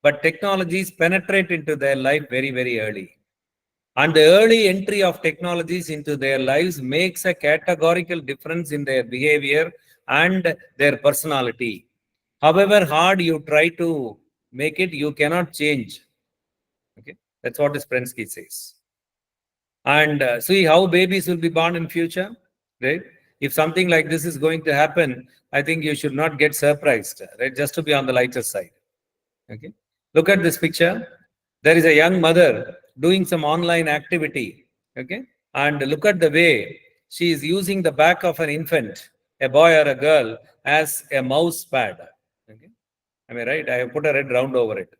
Speaker 3: but technologies penetrate into their life very, very early. And the early entry of technologies into their lives makes a categorical difference in their behavior and their personality. However hard you try to make it, you cannot change. Okay, that's what Prensky says. And see how babies will be born in future, right? If something like this is going to happen, I think you should not get surprised, right? Just to be on the lighter side. Okay. Look at this picture. There is a young mother doing some online activity. Okay. And look at the way she is using the back of an infant, a boy or a girl, as a mouse pad. Okay. Am I right? I have put a red round over it.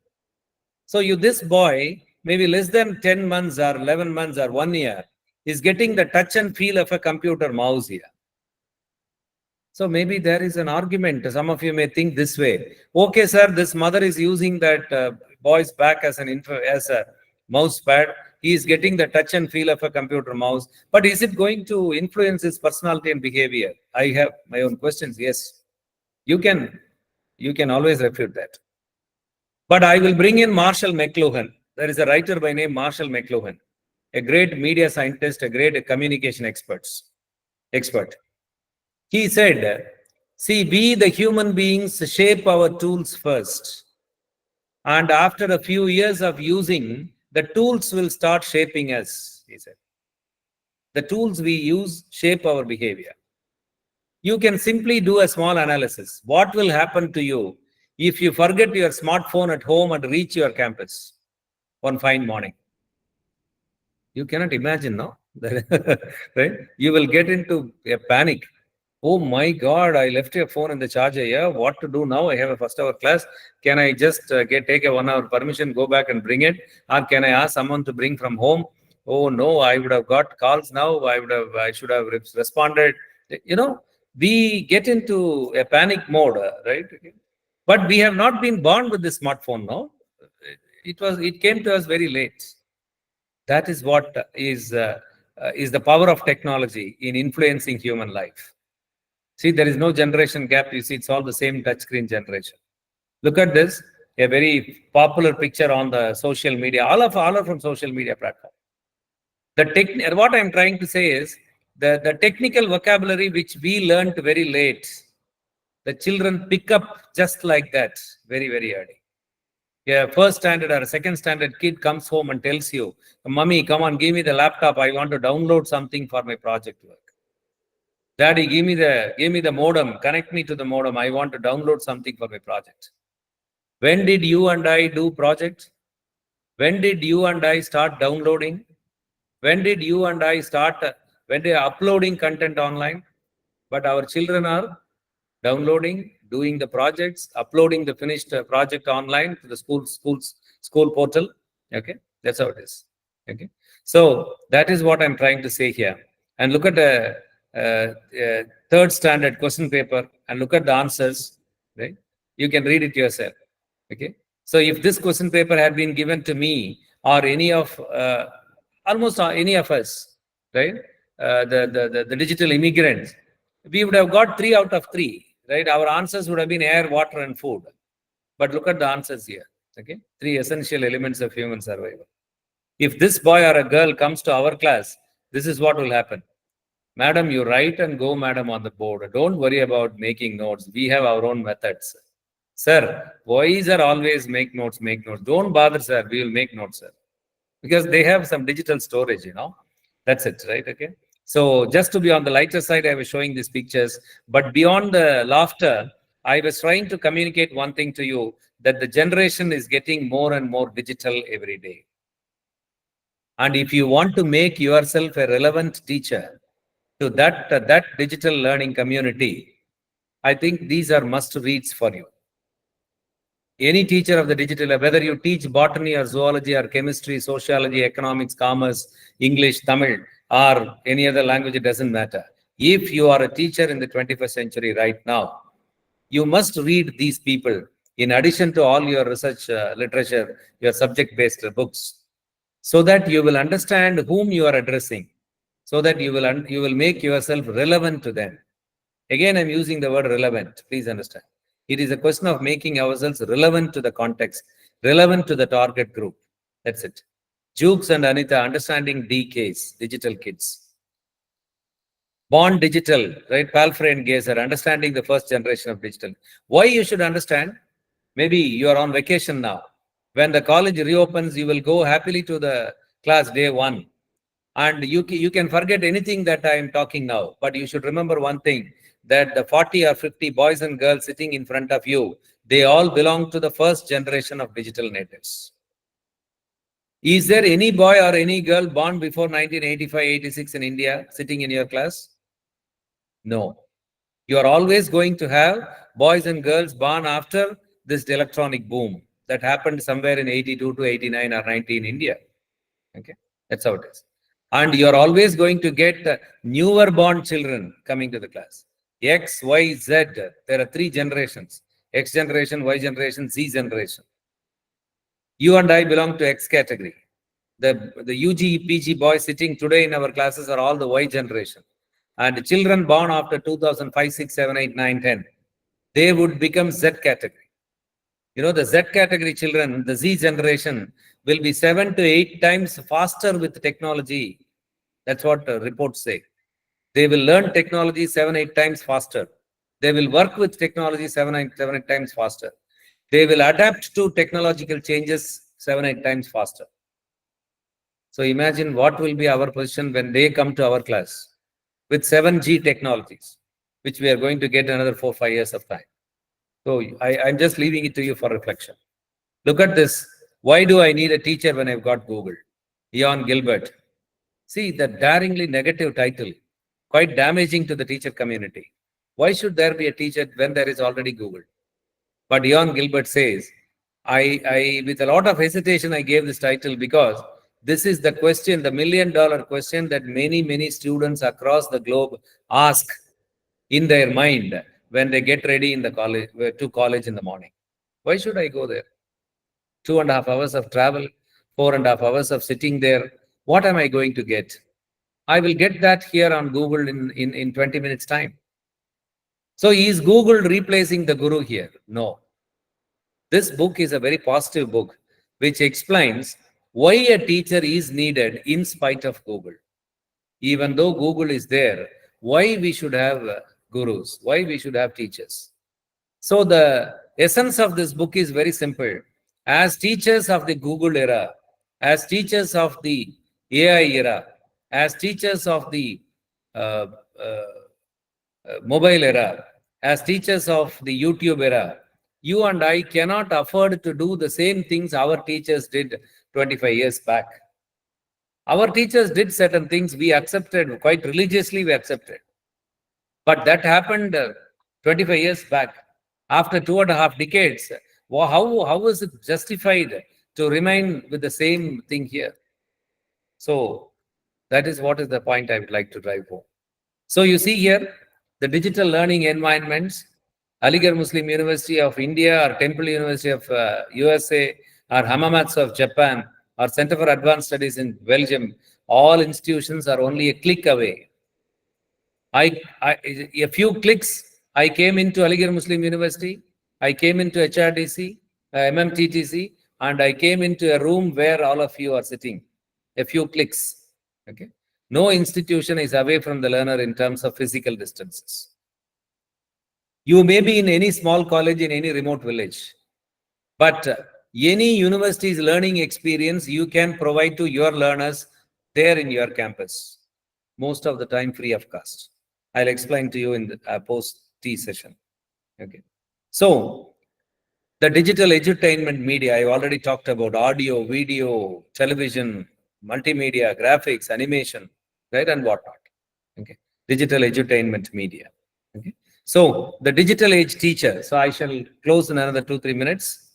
Speaker 3: So this boy, maybe less than 10 months or 11 months or 1 year, is getting the touch and feel of a computer mouse here. So maybe there is an argument. Some of you may think this way. Okay, sir, this mother is using that boy's back as a mouse pad. He is getting the touch and feel of a computer mouse. But is it going to influence his personality and behavior? I have my own questions. Yes, you can always refute that. But I will bring in Marshall McLuhan. There is a writer by name Marshall McLuhan, a great media scientist, a great communication expert. He said, see, we the human beings shape our tools first. And after a few years of using, the tools will start shaping us, he said. The tools we use shape our behavior. You can simply do a small analysis. What will happen to you if you forget your smartphone at home and reach your campus one fine morning? You cannot imagine, no? Right? You will get into a panic. Oh my God, I left your phone in the charger here. What to do now? I have a first hour class. Can I just take a 1 hour permission, go back and bring it? Or can I ask someone to bring from home? Oh no, I would have got calls now. I should have responded. You know, we get into a panic mode, right? But we have not been born with this smartphone, no? It came to us very late. That is what is the power of technology in influencing human life. See, there is no generation gap. You see, it's all the same touchscreen generation. Look at this, a very popular picture on the social media. All are from social media platform. What I'm trying to say is the technical vocabulary which we learned very late, the children pick up just like that very, very early. Yeah, first standard or second standard kid comes home and tells you, Mommy, come on, give me the laptop. I want to download something for my project work. Daddy, give me the modem, connect me to the modem. I want to download something for my project. When did you and I do project? When did you and I start downloading? When did you and I start uploading content online? But our children are downloading, doing the projects, uploading the finished project online to the school portal. Okay, that's how it is. Okay, so that is what I'm trying to say here. And look at the third standard question paper and look at the answers, right? You can read it yourself. Okay. So if this question paper had been given to me or any of almost any of us, right? The digital immigrants, we would have got 3 out of 3, right? Our answers would have been air, water, and food. But look at the answers here, okay? 3 essential elements of human survival. If this boy or a girl comes to our class, this is what will happen. Madam, you write and go, madam, on the board. Don't worry about making notes. We have our own methods. Sir, boys are always make notes, make notes. Don't bother, sir. We will make notes, sir. Because they have some digital storage, you know. That's it, right? Okay. So just to be on the lighter side, I was showing these pictures. But beyond the laughter, I was trying to communicate one thing to you, that the generation is getting more and more digital every day. And if you want to make yourself a relevant teacher to that digital learning community, I think these are must reads for you. Any teacher of the digital, whether you teach botany or zoology or chemistry, sociology, economics, commerce, English, Tamil, or any other language, it doesn't matter. If you are a teacher in the 21st century right now, you must read these people in addition to all your research literature, your subject-based books, so that you will understand whom you are addressing, so that you will make yourself relevant to them. Again, I'm using the word relevant. Please understand. It is a question of making ourselves relevant to the context, relevant to the target group. That's it. Jukes and Anita, understanding DKs, digital kids. Born digital, right? Palfrey and Gazer, understanding the first generation of digital. Why you should understand? Maybe you are on vacation now. When the college reopens, you will go happily to the class day 1. And you can forget anything that I am talking now. But you should remember one thing, that the 40 or 50 boys and girls sitting in front of you, they all belong to the first generation of digital natives. Is there any boy or any girl born before 1985-86 in India sitting in your class? No. You are always going to have boys and girls born after this electronic boom that happened somewhere in 82 to 89 or 90 in India. Okay, that's how it is. And you are always going to get newer born children coming to the class. X, Y, Z. There are 3 generations. X generation, Y generation, Z generation. You and I belong to X category. The UG, PG boys sitting today in our classes are all the Y generation. And children born after 2005, 6, 7, 8, 9, 10, they would become Z category. You know, the Z category children, the Z generation, will be 7 to 8 times faster with technology. That's what reports say. They will learn technology 7, 8 times faster. They will work with technology 7, 8 times faster. They will adapt to technological changes 7, 8 times faster. So imagine what will be our position when they come to our class with 7G technologies, which we are going to get another 4, 5 years of time. So I'm just leaving it to you for reflection. Look at this. Why do I need a teacher when I've got Google? Ian Gilbert. See, the daringly negative title, quite damaging to the teacher community. Why should there be a teacher when there is already Google? But Ian Gilbert says, I with a lot of hesitation, I gave this title because this is the question, the $1 million question that many students across the globe ask in their mind when they get ready in the college in the morning. Why should I go there? 2.5 hours of travel, 4.5 hours of sitting there. What am I going to get? I will get that here on Google in 20 minutes time. So is Google replacing the guru here? No. This book is a very positive book which explains why a teacher is needed in spite of Google. Even though Google is there, why we should have gurus, why we should have teachers. So the essence of this book is very simple. As teachers of the Google era, as teachers of the AI era, as teachers of the mobile era, as teachers of the YouTube era, you and I cannot afford to do the same things our teachers did 25 years back. Our teachers did certain things we accepted, quite religiously we accepted. But that happened 25 years back. After 2.5 decades, how is it justified to remain with the same thing here? So that is what is the point I would like to drive home. So you see here, the digital learning environments, Aligarh Muslim University of India or Temple University of USA or Hamamats of Japan or Center for Advanced Studies in Belgium, all institutions are only a click away. A few clicks, I came into Aligarh Muslim University, I came into HRDC, MMTTC, and I came into a room where all of you are sitting. A few clicks. Okay. No institution is away from the learner in terms of physical distances. You may be in any small college in any remote village, but any university's learning experience you can provide to your learners there in your campus, most of the time free of cost. I'll explain to you in the post-T session. Okay. So, the digital edutainment media, I already talked about audio, video, television, multimedia, graphics, animation, right, and whatnot. Okay. Digital edutainment media. Okay. So, the digital age teacher. So, I shall close in another 2-3 minutes.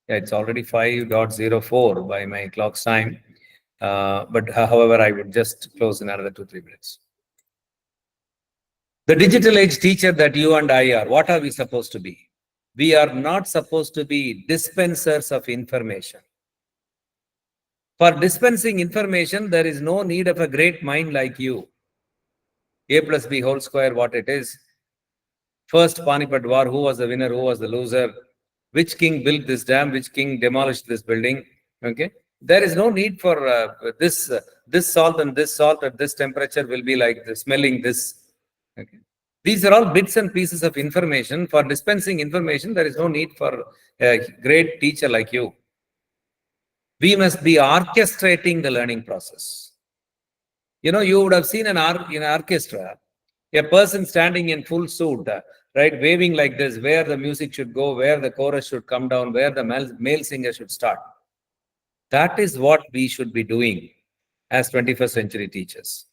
Speaker 3: Yeah, it's already 5:04 by my clock's time. But however, I would just close in another 2-3 minutes. The digital age teacher that you and I are, what are we supposed to be? We are not supposed to be dispensers of information. For dispensing information, there is no need of a great mind like you. A plus B whole square, what it is. First Panipat War, who was the winner, who was the loser? Which king built this dam? Which king demolished this building? Okay. There is no need for this salt and this salt at this temperature will be like this, smelling this. Okay. These are all bits and pieces of information. For dispensing information, there is no need for a great teacher like you. We must be orchestrating the learning process. You know, you would have seen in an orchestra, a person standing in full suit, right, waving like this, where the music should go, where the chorus should come down, where the male singer should start. That is what we should be doing as 21st century teachers.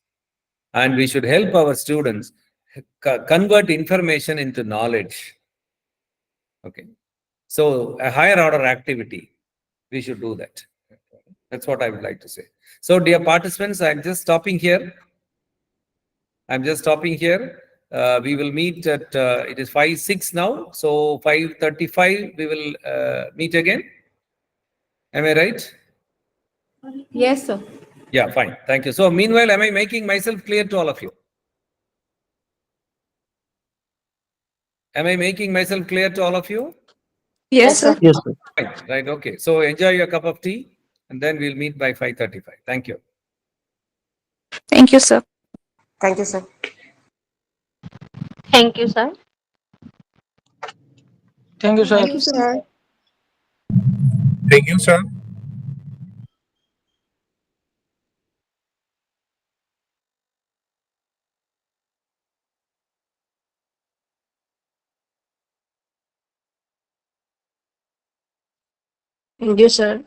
Speaker 3: And we should help our students convert information into knowledge. Okay. So a higher order activity, we should do that. That's what I would like to say. So dear participants, I'm just stopping here. We will meet at, it is 5:06 now. So 5:35, we will meet again. Am I right?
Speaker 6: Yes, sir.
Speaker 3: Yeah, fine. Thank you. So meanwhile, am I making myself clear to all of you? Am I making myself clear to all of you?
Speaker 6: Yes, sir.
Speaker 2: Yes, sir.
Speaker 3: Right. Okay. So enjoy your cup of tea and then we'll meet by 5:35. Thank you.
Speaker 6: Thank you, sir.
Speaker 9: Thank you, sir.
Speaker 7: Thank you, sir.
Speaker 2: Thank you, sir.
Speaker 6: Thank you, sir.
Speaker 10: Thank you, sir.
Speaker 7: Thank you, sir.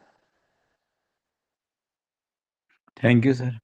Speaker 2: Thank you, sir.